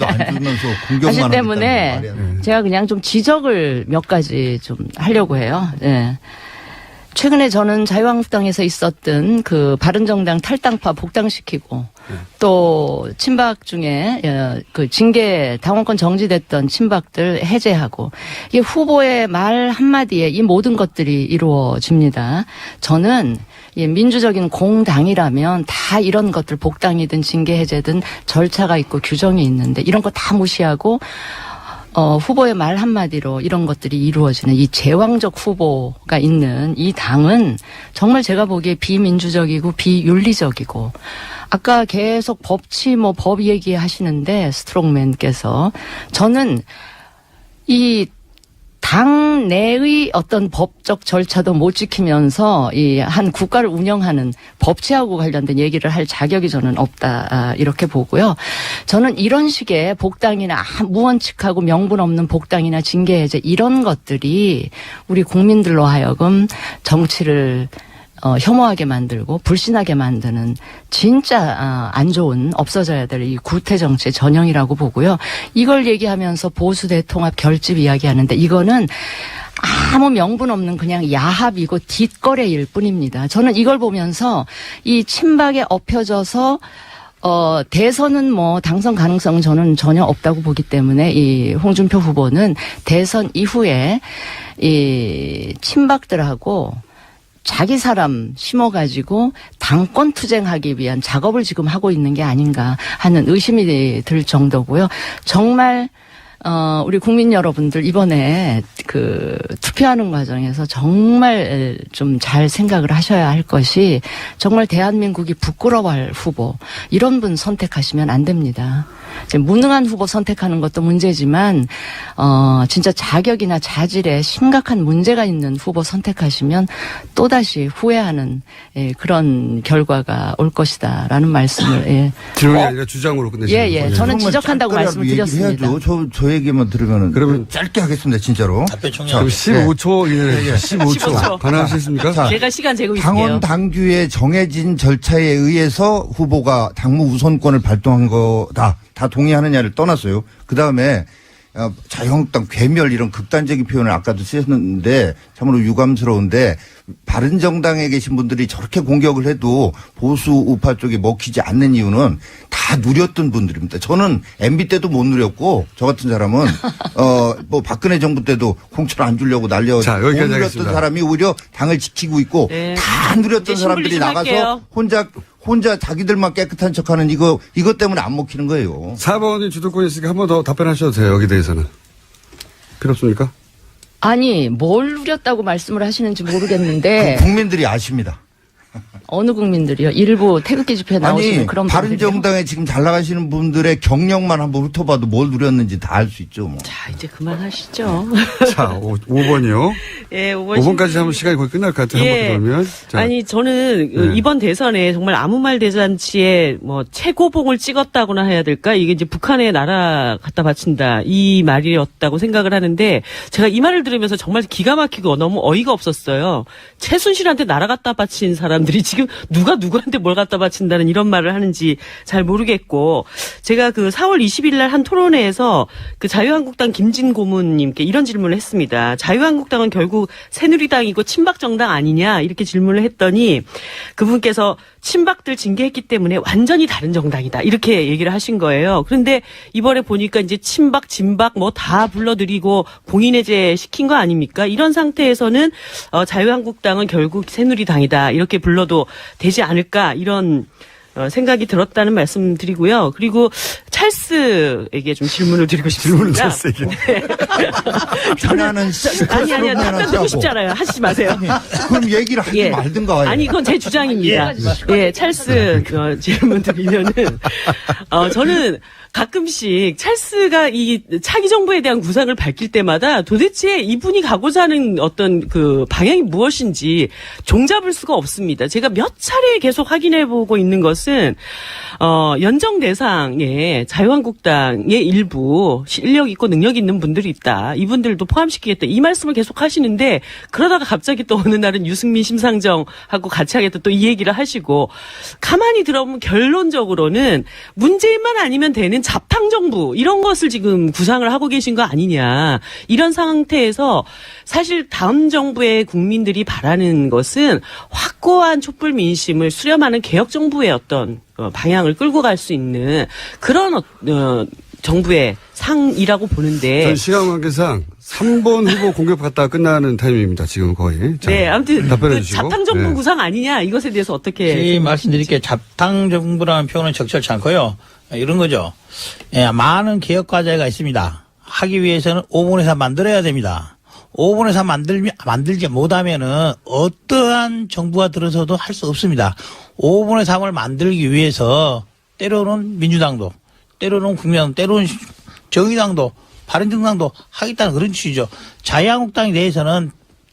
하실 때문에 제가 그냥 좀 지적을 몇 가지 좀 하려고 해요. 예. 최근에 저는 자유한국당에서 있었던 그 바른정당 탈당파 복당시키고 또 친박 중에 그 징계 당원권 정지됐던 친박들 해제하고 이게 후보의 말 한마디에 이 모든 것들이 이루어집니다. 저는 민주적인 공당이라면 다 이런 것들 복당이든 징계 해제든 절차가 있고 규정이 있는데 이런 거 다 무시하고 후보의 말 한마디로 이런 것들이 이루어지는 이 제왕적 후보가 있는 이 당은 정말 제가 보기에 비민주적이고 비윤리적이고 아까 계속 법치 법 얘기하시는데 스트롱맨께서 저는 이 당 내의 어떤 법적 절차도 못 지키면서 이 한 국가를 운영하는 법치하고 관련된 얘기를 할 자격이 저는 없다 이렇게 보고요. 저는 이런 식의 복당이나 무원칙하고 명분 없는 복당이나 징계 해제 이런 것들이 우리 국민들로 하여금 정치를 혐오하게 만들고 불신하게 만드는 진짜 안 좋은 없어져야 될 이 구태 정치의 전형이라고 보고요. 이걸 얘기하면서 보수 대통합 결집 이야기하는데 이거는 아무 명분 없는 그냥 야합이고 뒷거래일 뿐입니다. 저는 이걸 보면서 이 친박에 엎혀져서 대선은 당선 가능성은 저는 전혀 없다고 보기 때문에 이 홍준표 후보는 대선 이후에 이 친박들하고 자기 사람 심어가지고 당권 투쟁하기 위한 작업을 지금 하고 있는 게 아닌가 하는 의심이 들 정도고요. 정말 우리 국민 여러분들 이번에 그 투표하는 과정에서 정말 좀 잘 생각을 하셔야 할 것이 정말 대한민국이 부끄러워할 후보 이런 분 선택하시면 안 됩니다. 무능한 후보 선택하는 것도 문제지만 진짜 자격이나 자질에 심각한 문제가 있는 후보 선택하시면 또다시 후회하는 그런 결과가 올 것이다라는 말씀을 질문이 아니라 주장으로 끝내시는 저는 지적한다고 말씀을 드렸습니다. 저 얘기만 들으면은 그러면 짧게 하겠습니다, 진짜로. 답변 총력. 그럼 15초 이내에 15초 가능하시겠습니까? 제가 시간 재고 있을게요. 당원 당규에 정해진 절차에 의해서 후보가 당무 우선권을 발동한 거다. 다 동의하느냐를 떠났어요. 그 다음에 자유한국당 괴멸 이런 극단적인 표현을 아까도 쓰셨는데 참으로 유감스러운데 바른정당에 계신 분들이 저렇게 공격을 해도 보수 우파 쪽에 먹히지 않는 이유는 다 누렸던 분들입니다. 저는 MB 때도 못 누렸고 저 같은 사람은 박근혜 정부 때도 공천 안 주려고 못 누렸던 하겠습니다. 사람이 오히려 당을 지키고 있고 다 누렸던 사람들이 나가서 혼자 자기들만 깨끗한 척하는 이것 때문에 안 먹히는 거예요. 4번이 주도권이 있으니까 한 번 더 답변하셔도 돼요. 여기 대해서는. 필요 없습니까? 아니 뭘 누렸다고 말씀을 하시는지 모르겠는데 국민들이 아십니다. 어느 국민들이요? 일부 태극기 집회에 나오시는 그런 분들이요? 바른정당에 지금 잘 나가시는 분들의 경력만 한번 훑어봐도 뭘 누렸는지 다 알 수 있죠. 뭐. 자, 이제 그만하시죠. 자, 5번이요. 예, 5번까지 하면 시간이 거의 끝날 것 같아요. 예. 한번 그러면. 자. 아니, 저는 이번 대선에 정말 아무 말 대잔치에 최고봉을 찍었다고나 해야 될까? 이게 이제 북한에 나라 갖다 바친다. 이 말이었다고 생각을 하는데 제가 이 말을 들으면서 정말 기가 막히고 너무 어이가 없었어요. 최순실한테 나라 갖다 바친 사람들이 지금 누가 누구한테 뭘 갖다 바친다는 이런 말을 하는지 잘 모르겠고 제가 그 4월 20일 날 한 토론회에서 그 자유한국당 김진 고문님께 이런 질문을 했습니다. 자유한국당은 결국 새누리당이고 친박정당 아니냐 이렇게 질문을 했더니 그분께서 친박들 징계했기 때문에 완전히 다른 정당이다 이렇게 얘기를 하신 거예요. 그런데 이번에 보니까 이제 친박, 진박 다 불러들이고 공인해제 시킨 거 아닙니까? 이런 상태에서는 자유한국당은 결국 새누리당이다 이렇게 불러도 되지 않을까 이런 생각이 들었다는 말씀 드리고요. 그리고 찰스에게 좀 질문을 드리고 싶습니다. 질문은 찰스에게. 네. 저는 아니요. 답변 듣고 싶잖아요. 하시지 마세요. 그럼 얘기를 하지 말든가. 아니 이건 제 주장입니다. 찰스 질문 드리면은 저는 가끔씩 찰스가 이 차기 정부에 대한 구상을 밝힐 때마다 도대체 이분이 가고자 하는 어떤 그 방향이 무엇인지 종잡을 수가 없습니다. 제가 몇 차례 계속 확인해 보고 있는 것은 연정 대상에 자유한국당의 일부 실력 있고 능력 있는 분들이 있다. 이분들도 포함시키겠다. 이 말씀을 계속 하시는데 그러다가 갑자기 또 어느 날은 유승민, 심상정하고 같이 하겠다. 또 이 얘기를 하시고 가만히 들어보면 결론적으로는 문재인만 아니면 되는 잡탕정부 이런 것을 지금 구상을 하고 계신 거 아니냐. 이런 상태에서 사실 다음 정부의 국민들이 바라는 것은 확고한 촛불 민심을 수렴하는 개혁정부의 어떤 방향을 끌고 갈 수 있는 그런 정부의 상이라고 보는데. 전 시간 관계상 3번 후보 공격받다가 끝나는 타임입니다. 지금 거의. 자, 네, 아무튼 답변해 그 주시고. 잡탕정부 네. 구상 아니냐 이것에 대해서 어떻게. 제 말씀드릴게요. 잡탕정부라는 표현은 적절치 않고요. 이런 거죠. 예, 많은 개혁 과제가 있습니다. 하기 위해서는 5분의 3 만들어야 됩니다. 5분의 3 만들지 못하면은 어떠한 정부가 들어서도 할 수 없습니다. 5분의 3을 만들기 위해서 때로는 민주당도, 때로는 국민당, 때로는 정의당도, 바른정당도 하겠다는 그런 취지죠. 자유한국당에 대해서는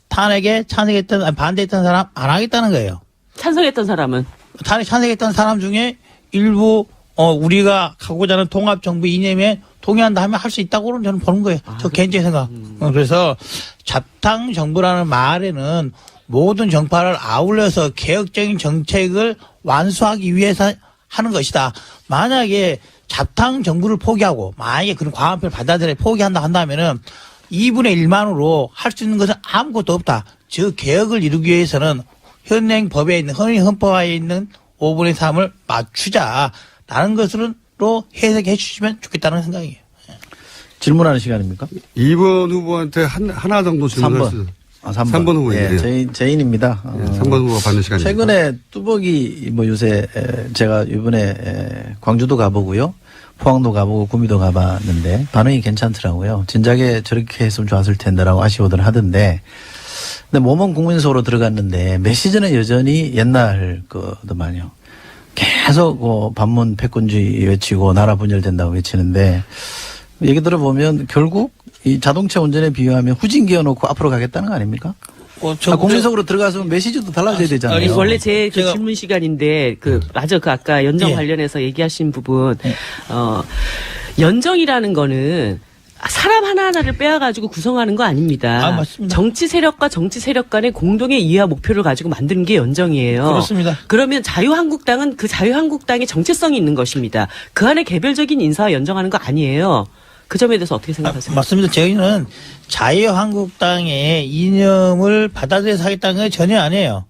탄핵에 찬성했던, 아니 반대했던 사람 안 하겠다는 거예요. 찬성했던 사람은? 찬성했던 사람 중에 일부 우리가 가고자 하는 통합정부 이념에 동의한다 하면 할 수 있다고는 저는 보는 거예요. 저 개인적인 생각. 그래서 잡탕정부라는 말에는 모든 정파를 아울러서 개혁적인 정책을 완수하기 위해서 하는 것이다. 만약에 잡탕정부를 포기하고 만약에 그런 광화문을 받아들여 포기한다 한다면은 2분의 1만으로 할 수 있는 것은 아무것도 없다. 즉 개혁을 이루기 위해서는 현행 법에 있는 헌법에 있는 5분의 3을 맞추자라는 것으로 해석해 주시면 좋겠다는 생각이에요. 질문하는 시간입니까? 2번 후보한테 하나 정도 질문했어요. 3번 후보예요. 예, 제인입니다. 3번 후보가 받는 시간입니다. 최근에 뚜벅이 요새 제가 이번에 광주도 가보고요. 포항도 가보고 구미도 가봤는데 반응이 괜찮더라고요. 진작에 저렇게 했으면 좋았을 텐데라고 아쉬워들 하던데 근데 모범 국민소로 들어갔는데 메시지는 여전히 옛날 거더만요. 계속 반문 패권주의 외치고 나라 분열된다고 외치는데 얘기 들어보면 결국 이 자동차 운전에 비유하면 후진기어 놓고 앞으로 가겠다는 거 아닙니까? 국민석으로 들어가서 메시지도 달라져야 되잖아요. 아니, 원래 제 질문 시간인데 맞아 그 아까 연정 관련해서 얘기하신 부분 연정이라는 거는 사람 하나하나를 빼앗가지고 구성하는 거 아닙니다. 맞습니다. 정치 세력과 정치 세력 간의 공동의 이해와 목표를 가지고 만드는 게 연정이에요. 그렇습니다. 그러면 자유한국당은 그 자유한국당의 정체성이 있는 것입니다. 그 안에 개별적인 인사와 연정하는 거 아니에요. 그 점에 대해서 어떻게 생각하세요? 맞습니다. 저희는 자유한국당의 이념을 받아들여서 하겠다는 건 전혀 아니에요.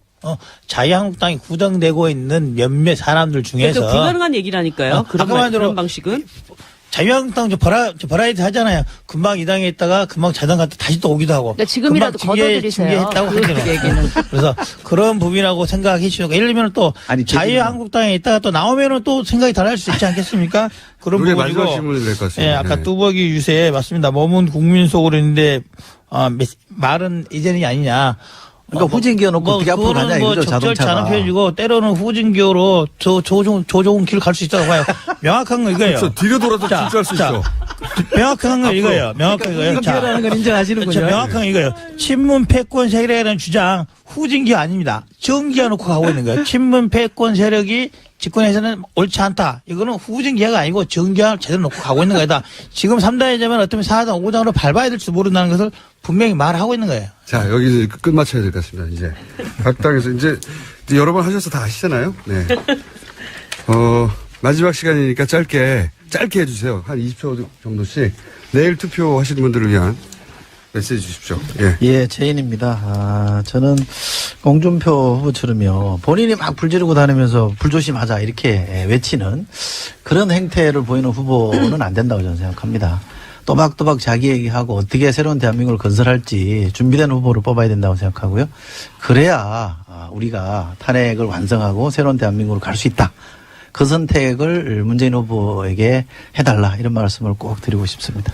자유한국당이 구성되고 있는 몇몇 사람들 중에서. 그러니까 불가능한 얘기라니까요. 그런 방식은. 자유한국당 버라이어티 하잖아요. 금방 이 당에 있다가 금방 자당 갔다 다시 또 오기도 하고. 그러니까 지금이라도 걷어들이세요. 그 얘기는. 그래서 그런 부분이라고 생각해 주시고 예를 들면 또 자유한국당에 있다가 또 나오면은 또 생각이 달라질 수 있지 않겠습니까? 그런 부분이고. 마지막 질문이 될 것 같습니다. 예, 아까 뚜벅이 유세 맞습니다. 몸은 국민 속으로 있는데 말은 이전이 아니냐. 그러니까 후진기어 놓고 어떻게 앞으로 가냐 이거죠, 적절치 자동차가. 않은 표현이고 때로는 후진기어로 좋은 길을 갈 수 있다고 봐요. 명확한 건 이거예요. 그렇죠. 뒤로 돌아서 출주할 수 있어. 명확한 건 이거예요. 명확한 이거예요. 후진기어라는 걸 인정하시는군요. 명확한 건 이거예요. 친문 패권 세력이라는 주장 후진기어 아닙니다. 정기어 놓고 가고 있는 거예요. 친문 패권 세력이 집권에서는 옳지 않다. 이거는 후진기어가 아니고 정기어를 제대로 놓고 가고 있는 거다. 지금 3당이 되면 어쩌면 4당, 5당으로 밟아야 될지 모른다는 것을 분명히 말하고 있는 거예요. 자, 여기 끝마쳐야 될 것 같습니다. 이제 각 당에서 이제 여러 번 하셔서 다 아시잖아요. 네. 마지막 시간이니까 짧게 해주세요. 한 20초 정도씩. 내일 투표하시는 분들을 위한 메시지 주십시오. 예, 제인입니다. 저는 홍준표 후보처럼요. 본인이 막 불지르고 다니면서 불조심하자 이렇게 외치는 그런 행태를 보이는 후보는 안 된다고 저는 생각합니다. 또박또박 자기 얘기하고 어떻게 새로운 대한민국을 건설할지 준비된 후보를 뽑아야 된다고 생각하고요. 그래야 우리가 탄핵을 완성하고 새로운 대한민국으로 갈 수 있다. 그 선택을 문재인 후보에게 해달라 이런 말씀을 꼭 드리고 싶습니다.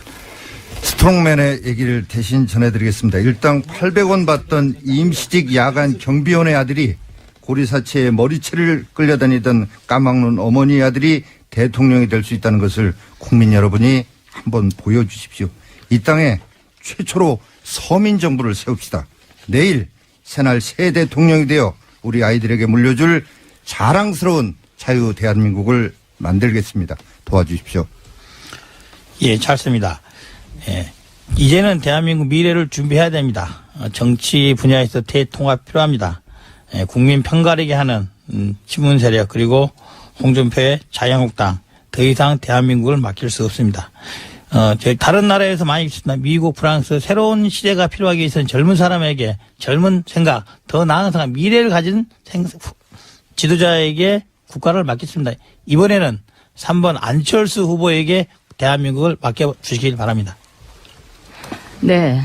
스트롱맨의 얘기를 대신 전해드리겠습니다. 일당 800원 받던 임시직 야간 경비원의 아들이 고리사체에 머리채를 끌려다니던 까막눈 어머니의 아들이 대통령이 될 수 있다는 것을 국민 여러분이 한번 보여주십시오. 이 땅에 최초로 서민정부를 세웁시다. 내일 새날 새 대통령이 되어 우리 아이들에게 물려줄 자랑스러운 자유 대한민국을 만들겠습니다. 도와주십시오. 예, 찰습니다. 예. 이제는 대한민국 미래를 준비해야 됩니다. 정치 분야에서 대통합 필요합니다. 예, 국민 편가르게 하는 친문 세력 그리고 홍준표의 자유한국당 더 이상 대한민국을 맡길 수 없습니다. 다른 나라에서 많이 있습니다. 미국, 프랑스 새로운 시대가 필요하기 위해서는 젊은 사람에게 젊은 생각, 더 나은 생각, 미래를 가진 지도자에게 국가를 맡겼습니다. 이번에는 3번 안철수 후보에게 대한민국을 맡겨주시길 바랍니다. 네.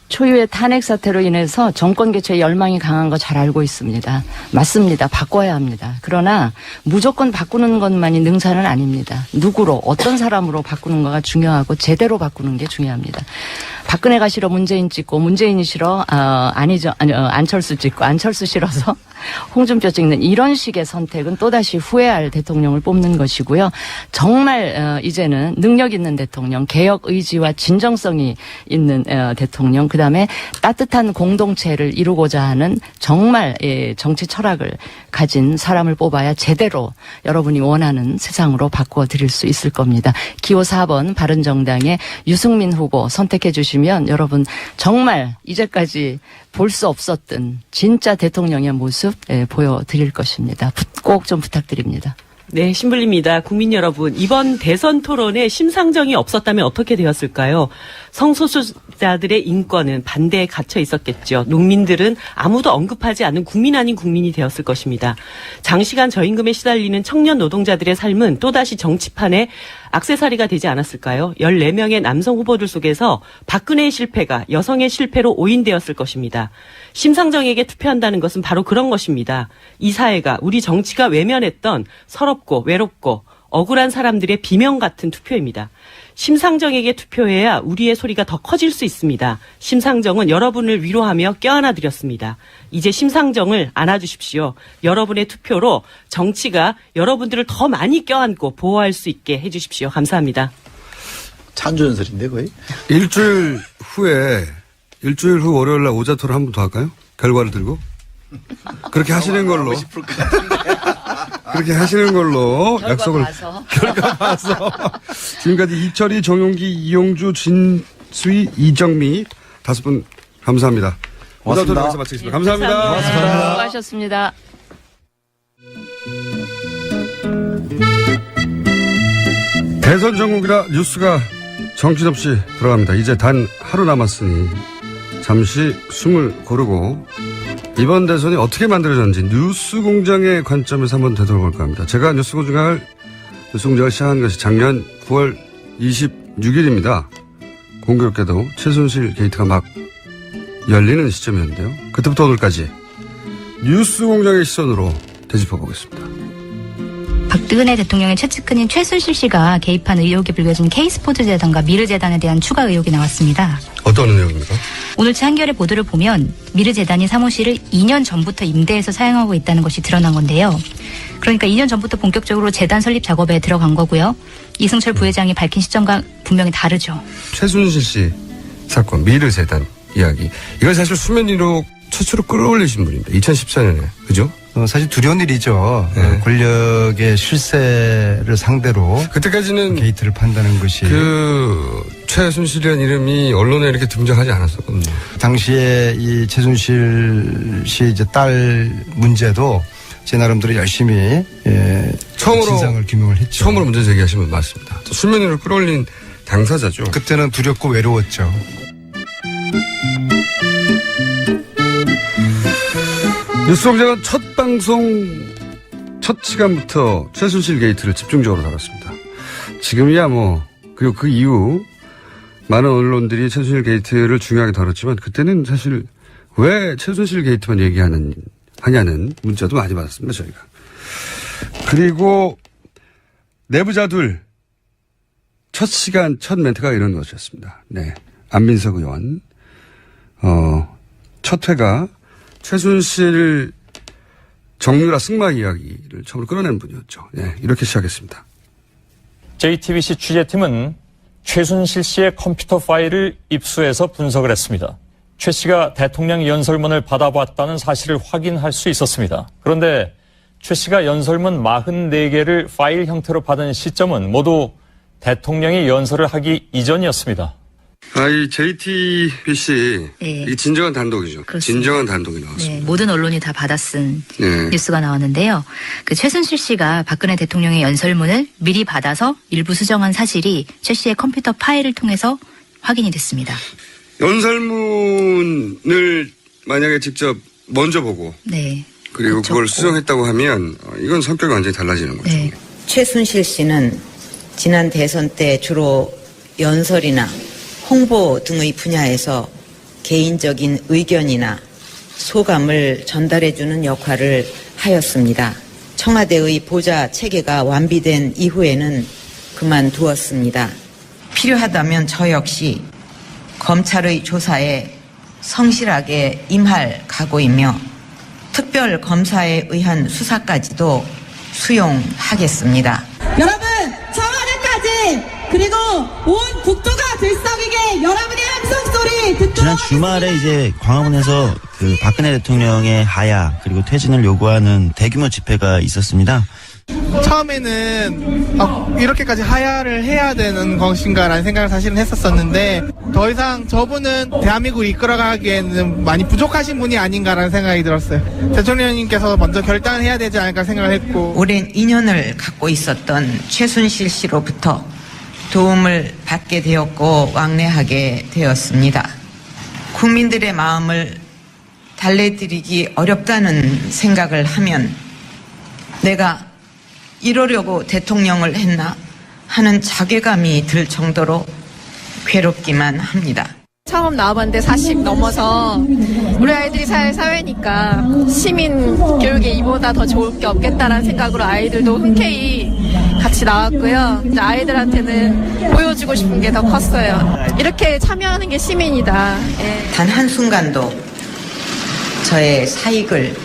초유의 탄핵 사태로 인해서 정권 교체에 열망이 강한 거 잘 알고 있습니다. 맞습니다. 바꿔야 합니다. 그러나 무조건 바꾸는 것만이 능사는 아닙니다. 누구로 어떤 사람으로 바꾸는가가 중요하고 제대로 바꾸는 게 중요합니다. 박근혜가 싫어 문재인 찍고 문재인이 싫어 안철수 찍고 안철수 싫어서 홍준표 찍는 이런 식의 선택은 또다시 후회할 대통령을 뽑는 것이고요. 정말 이제는 능력 있는 대통령, 개혁 의지와 진정성이 있는 대통령, 그다음에 따뜻한 공동체를 이루고자 하는 정말 정치 철학을 가진 사람을 뽑아야 제대로 여러분이 원하는 세상으로 바꿔드릴 수 있을 겁니다. 기호 4번 바른정당의 유승민 후보 선택해 주시면 여러분 정말 이제까지 볼 수 없었던 진짜 대통령의 모습 보여드릴 것입니다. 꼭 좀 부탁드립니다. 네, 신불립니다. 국민 여러분, 이번 대선 토론에 심상정이 없었다면 어떻게 되었을까요? 성소수자들의 인권은 반대에 갇혀 있었겠죠. 농민들은 아무도 언급하지 않은 국민 아닌 국민이 되었을 것입니다. 장시간 저임금에 시달리는 청년 노동자들의 삶은 또다시 정치판에 액세서리가 되지 않았을까요? 14명의 남성 후보들 속에서 박근혜의 실패가 여성의 실패로 오인되었을 것입니다. 심상정에게 투표한다는 것은 바로 그런 것입니다. 이 사회가, 우리 정치가 외면했던 서럽고 외롭고 억울한 사람들의 비명 같은 투표입니다. 심상정에게 투표해야 우리의 소리가 더 커질 수 있습니다. 심상정은 여러분을 위로하며 껴안아 드렸습니다. 이제 심상정을 안아주십시오. 여러분의 투표로 정치가 여러분들을 더 많이 껴안고 보호할 수 있게 해주십시오. 감사합니다. 찬조연설인데 거의? 일주일 후 월요일 날 오자토를 한 번 더 할까요? 결과를 들고? 그렇게 하시는 걸로. 그렇게 하시는 걸로 약속을. 결과 봐서. 지금까지 이철희, 정용기, 이용주, 진수희, 이정미 5분 감사합니다. 오자토를 여기서 마치겠습니다. 감사합니다. 고맙습니다. 수고하셨습니다. 대선 전국이라 뉴스가 정신없이 돌아갑니다. 이제 단 하루 남았으니 잠시 숨을 고르고 이번 대선이 어떻게 만들어졌는지 뉴스 공장의 관점에서 한번 되돌아볼까 합니다. 제가 뉴스 공장을 시작한 것이 작년 9월 26일입니다. 공교롭게도 최순실 게이트가 막 열리는 시점이었는데요. 그때부터 오늘까지 뉴스 공장의 시선으로 되짚어 보겠습니다. 박근혜 대통령의 최측근인 최순실 씨가 개입한 의혹이 불거진 K스포츠재단과 미르재단에 대한 추가 의혹이 나왔습니다. 어떤 의혹입니까? 오늘치 한겨레 보도를 보면 미르재단이 사무실을 2년 전부터 임대해서 사용하고 있다는 것이 드러난 건데요. 그러니까 2년 전부터 본격적으로 재단 설립 작업에 들어간 거고요. 이승철 부회장이 밝힌 시점과 분명히 다르죠. 최순실 씨 사건, 미르재단 이야기. 이건 사실 수면 위로 최초로 끌어올리신 분입니다. 2014년에. 그죠? 사실 두려운 일이죠. 네. 권력의 실세를 상대로 그때까지는 게이트를 판다는 것이 최순실이라는 이름이 언론에 이렇게 등장하지 않았었거든요. 당시에 이 최순실 씨 이제 딸 문제도 제 나름대로 열심히 처음으로 진상을 규명을 했죠. 처음으로 문제 제기하신 분 맞습니다. 수면 위로 끌어올린 당사자죠. 그때는 두렵고 외로웠죠. 뉴스공장은 첫 방송 첫 시간부터 최순실 게이트를 집중적으로 다뤘습니다. 지금이야 그리고 그 이후 많은 언론들이 최순실 게이트를 중요하게 다뤘지만 그때는 사실 왜 최순실 게이트만 하냐는 문자도 많이 받았습니다, 저희가. 그리고 내부자들 첫 시간 첫 멘트가 이런 것이었습니다. 네. 안민석 의원 첫 회가 최순실 정유라 승마 이야기를 처음으로 끌어낸 분이었죠. 네, 이렇게 시작했습니다. JTBC 취재팀은 최순실 씨의 컴퓨터 파일을 입수해서 분석을 했습니다. 최 씨가 대통령 연설문을 받아봤다는 사실을 확인할 수 있었습니다. 그런데 최 씨가 연설문 44개를 파일 형태로 받은 시점은 모두 대통령이 연설을 하기 이전이었습니다. 이 JTBC 네. 이 진정한 단독이죠. 그렇습니다. 진정한 단독이 나왔습니다. 네, 모든 언론이 다 받아쓴 네. 뉴스가 나왔는데요. 그 최순실 씨가 박근혜 대통령의 연설문을 미리 받아서 일부 수정한 사실이 최 씨의 컴퓨터 파일을 통해서 확인이 됐습니다. 연설문을 만약에 직접 먼저 보고 네. 그리고 그걸 수정했다고 하면 이건 성격이 완전히 달라지는 거죠. 네. 최순실 씨는 지난 대선 때 주로 연설이나 홍보 등의 분야에서 개인적인 의견이나 소감을 전달해주는 역할을 하였습니다. 청와대의 보좌 체계가 완비된 이후에는 그만두었습니다. 필요하다면 저 역시 검찰의 조사에 성실하게 임할 각오이며 특별 검사에 의한 수사까지도 수용하겠습니다. 여러분, 청와대까지 그리고 온 국토가 들썩이게 여러분의 함성 소리 듣도록 지난 주말에 이제 광화문에서 그 박근혜 대통령의 하야 그리고 퇴진을 요구하는 대규모 집회가 있었습니다. 처음에는 이렇게까지 하야를 해야 되는 것인가라는 생각을 사실은 했었었는데 더 이상 저분은 대한민국을 이끌어가기에는 많이 부족하신 분이 아닌가라는 생각이 들었어요. 대통령님께서 먼저 결단을 해야 되지 않을까 생각을 했고 오랜 인연을 갖고 있었던 최순실 씨로부터 도움을 받게 되었고 왕래하게 되었습니다. 국민들의 마음을 달래드리기 어렵다는 생각을 하면 내가 이러려고 대통령을 했나 하는 자괴감이 들 정도로 괴롭기만 합니다. 처음 나와봤는데 40 넘어서 우리 아이들이 살 사회니까 시민 교육에 이보다 더 좋을 게 없겠다라는 생각으로 아이들도 흔쾌히 같이 나왔고요. 이제 아이들한테는 보여주고 싶은 게 더 컸어요. 이렇게 참여하는 게 시민이다. 예. 단 한순간도 저의 사익을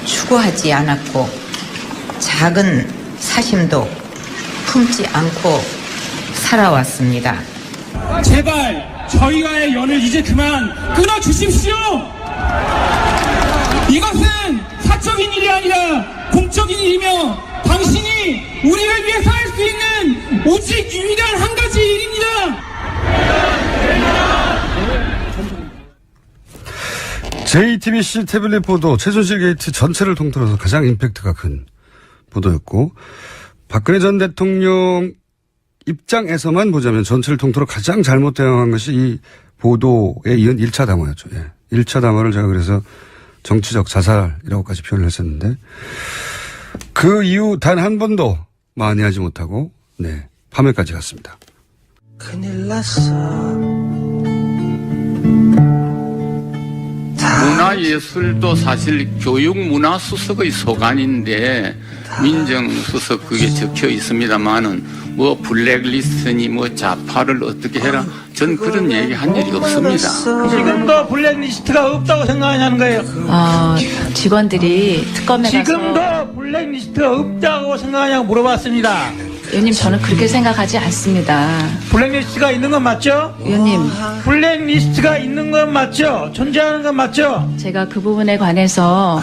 추구하지 않았고 작은 사심도 품지 않고 살아왔습니다. 제발 저희와의 연을 이제 그만 끊어주십시오. 이것은 사적인 일이 아니라 공적인 일이며 당신이 우리를 위해서 할 수 있는 오직 유일한 한 가지 일입니다. JTBC 태블릿 보도 최순실 게이트 전체를 통틀어서 가장 임팩트가 큰 보도였고 박근혜 전 대통령 입장에서만 보자면 전체를 통틀어 가장 잘못 대응한 것이 이 보도에 이은 1차 담화였죠. 예. 1차 담화를 제가 그래서 정치적 자살이라고까지 표현을 했었는데 그 이후 단 한 번도 만회하지 못하고 네, 파멸까지 갔습니다. 큰일 났어. 문화예술도 사실 교육문화수석의 소관인데 민정수석 그게 적혀 있습니다만은 뭐 블랙리스트니 뭐 좌파를 어떻게 해라 전 그런 얘기 한 일이 없습니다. 지금도 블랙리스트가 없다고 생각하냐는 거예요. 직원들이 특검에 가서 지금도 블랙리스트가 없다고 생각하냐고 물어봤습니다. 의원님 저는 그렇게 생각하지 않습니다. 블랙리스트가 있는 건 맞죠? 의원님 블랙리스트가 있는 건 맞죠? 존재하는 건 맞죠? 제가 그 부분에 관해서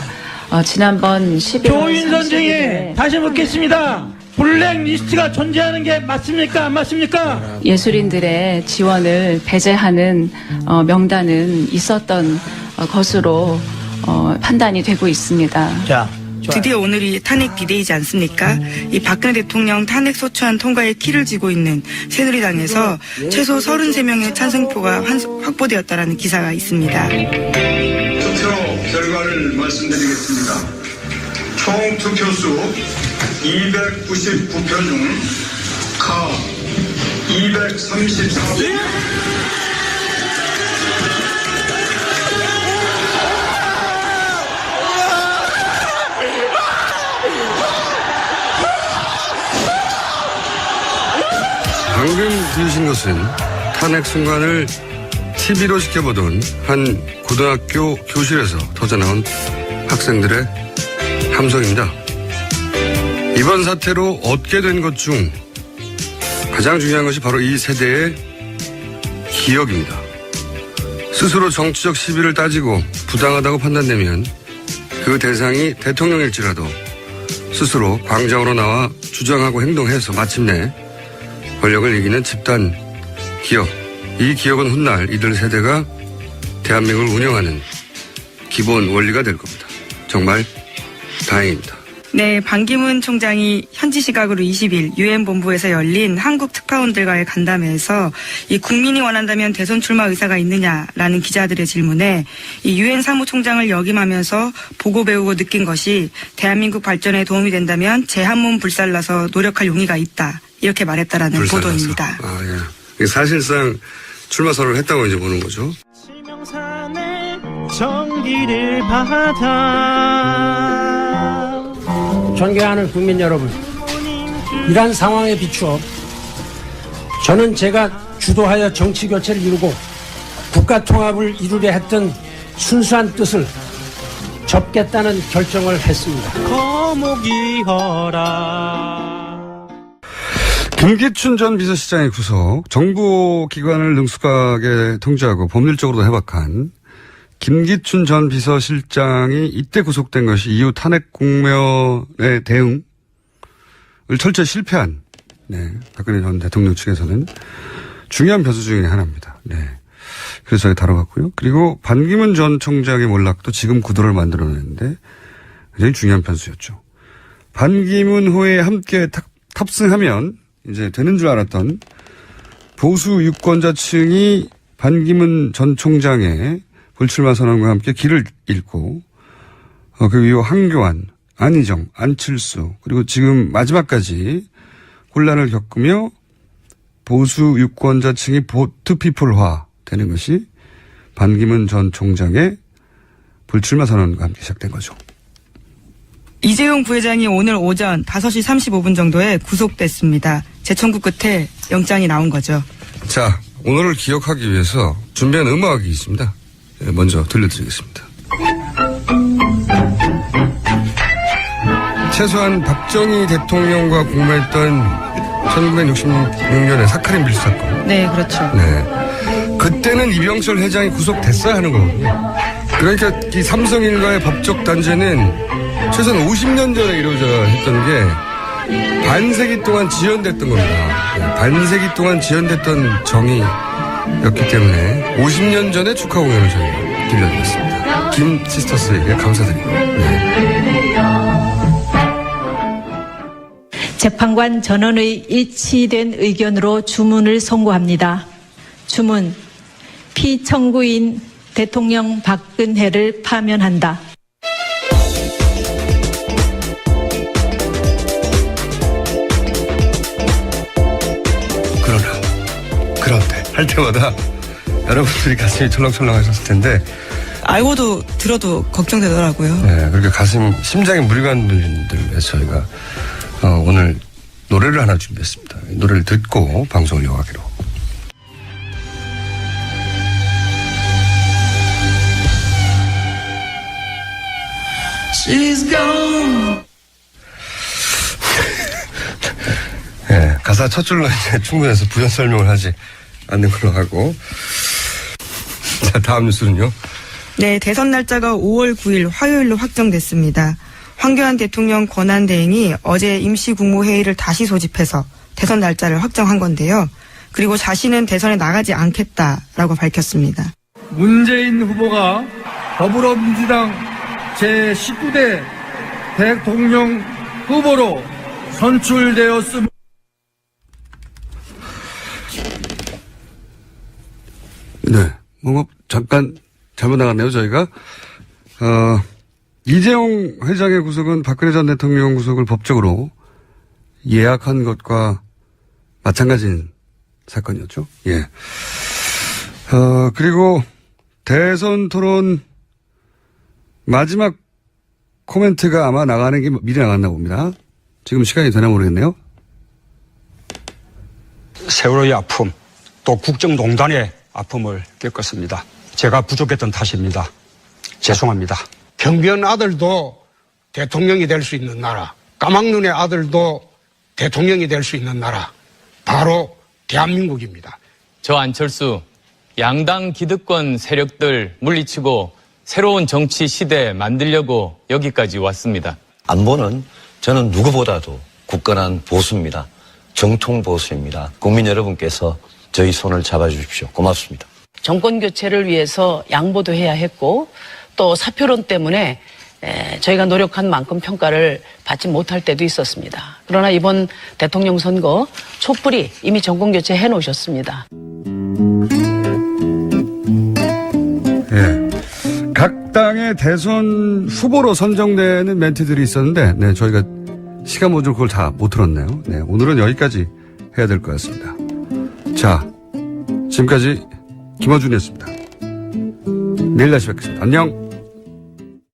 지난번 11월 조인 선생님 다시 묻겠습니다. 블랙리스트가 존재하는 게 맞습니까? 안 맞습니까? 예술인들의 지원을 배제하는 명단은 있었던 것으로 판단이 되고 있습니다. 자, 드디어 오늘이 탄핵 디데이지 않습니까? 이 박근혜 대통령 탄핵 소추안 통과의 키를 쥐고 있는 새누리당에서 최소 33명의 찬성표가 확보되었다라는 기사가 있습니다. 투표 결과를 말씀드리겠습니다. 총 투표수 299표 중 가 234표. 방금 들으신 것은 탄핵 순간을 TV로 지켜보던 한 고등학교 교실에서 터져나온 학생들의 함성입니다. 이번 사태로 얻게 된 것 중 가장 중요한 것이 바로 이 세대의 기억입니다. 스스로 정치적 시비를 따지고 부당하다고 판단되면 그 대상이 대통령일지라도 스스로 광장으로 나와 주장하고 행동해서 마침내 권력을 이기는 집단 기업. 이 기업은 훗날 이들 세대가 대한민국을 운영하는 기본 원리가 될 겁니다. 정말 다행입니다. 네, 반기문 총장이 현지 시각으로 20일 유엔 본부에서 열린 한국 특파원들과의 간담회에서 이 국민이 원한다면 대선 출마 의사가 있느냐라는 기자들의 질문에 이 유엔 사무총장을 역임하면서 보고 배우고 느낀 것이 대한민국 발전에 도움이 된다면 제 한 몸 불살라서 노력할 용의가 있다. 이렇게 말했다라는 불살라서. 보도입니다. 아, 예. 사실상 출마 선언을 했다고 이제 보는 거죠. 정기를 받아 존경하는 국민 여러분, 이러한 상황에 비추어 저는 제가 주도하여 정치 교체를 이루고 국가 통합을 이루려 했던 순수한 뜻을 접겠다는 결정을 했습니다. 거목이어라. 김기춘 전 비서실장의 구속, 정보기관을 능숙하게 통제하고 법률적으로도 해박한 김기춘 전 비서실장이 이때 구속된 것이 이후 탄핵 국면의 대응을 철저히 실패한, 네, 박근혜 전 대통령 측에서는 중요한 변수 중에 하나입니다. 네. 그래서 저희 다뤄봤고요. 그리고 반기문 전 총장의 몰락도 지금 구도를 만들어냈는데 굉장히 중요한 변수였죠. 반기문 호에 함께 탑승하면 이제 되는 줄 알았던 보수 유권자층이 반기문 전 총장의 불출마 선언과 함께 길을 잃고 그 이후 한교안, 안희정, 안칠수 그리고 지금 마지막까지 혼란을 겪으며 보수 유권자층이 보트피플화 되는 것이 반기문 전 총장의 불출마 선언과 함께 시작된 거죠. 이재용 부회장이 오늘 오전 5시 35분 정도에 구속됐습니다. 재청구 끝에 영장이 나온 거죠. 자, 오늘을 기억하기 위해서 준비한 음악이 있습니다. 먼저 들려드리겠습니다. 최소한 박정희 대통령과 공모했던 1966년의 사카린 밀수 사건. 네, 그렇죠. 네. 그때는 이병철 회장이 구속됐어야 하는 거거든요. 그러니까 이 삼성일가의 법적 단죄는 최소한 50년 전에 이루어져야 했던 게 반세기 동안 지연됐던 겁니다. 네. 반세기 동안 지연됐던 정의였기 때문에 50년 전에 축하 공연을 저희가 들려드렸습니다. 김 시스터스에게 감사드리고요. 네. 재판관 전원의 일치된 의견으로 주문을 선고합니다. 주문, 피청구인 대통령 박근혜를 파면한다. 그런데 할 때마다 여러분들이 가슴이 철렁철렁 하셨을 텐데 알고도 들어도 걱정되더라고요. 네, 그렇게 심장에 무리 가는 분들을 위해서 저희가 오늘 노래를 하나 준비했습니다. 노래를 듣고 방송을 이어가기로. She's gone. 네, 가사 첫 줄로 이제 충분해서 부연 설명을 하지 않는 걸로 하고. 자, 다음 뉴스는요. 네, 대선 날짜가 5월 9일 화요일로 확정됐습니다. 황교안 대통령 권한대행이 어제 임시국무회의를 다시 소집해서 대선 날짜를 확정한 건데요. 그리고 자신은 대선에 나가지 않겠다라고 밝혔습니다. 문재인 후보가 더불어민주당 제19대 대통령 후보로 선출되었습니다. 네, 잠깐 잘못 나갔네요, 저희가. 이재용 회장의 구속은 박근혜 전 대통령 구속을 법적으로 예약한 것과 마찬가지인 사건이었죠. 예. 그리고 대선 토론 마지막 코멘트가 아마 나가는 게 미리 나갔나 봅니다. 지금 시간이 되나 모르겠네요. 세월호의 아픔, 또 국정농단의 아픔을 겪었습니다. 제가 부족했던 탓입니다. 죄송합니다. 경비원 아들도 대통령이 될 수 있는 나라, 까막눈의 아들도 대통령이 될 수 있는 나라, 바로 대한민국입니다. 저 안철수, 양당 기득권 세력들 물리치고 새로운 정치 시대 만들려고 여기까지 왔습니다. 안보는 저는 누구보다도 굳건한 보수입니다. 정통 보수입니다. 국민 여러분께서 저희 손을 잡아주십시오. 고맙습니다. 정권 교체를 위해서 양보도 해야 했고 또 사표론 때문에 저희가 노력한 만큼 평가를 받지 못할 때도 있었습니다. 그러나 이번 대통령 선거 촛불이 이미 정권 교체 해놓으셨습니다. 예. 각 당의 대선 후보로 선정되는 멘트들이 있었는데, 네, 저희가 시간 모자로 그걸 다 못 들었네요. 네, 오늘은 여기까지 해야 될 것 같습니다. 자, 지금까지 김어준이었습니다. 내일 다시 뵙겠습니다. 안녕.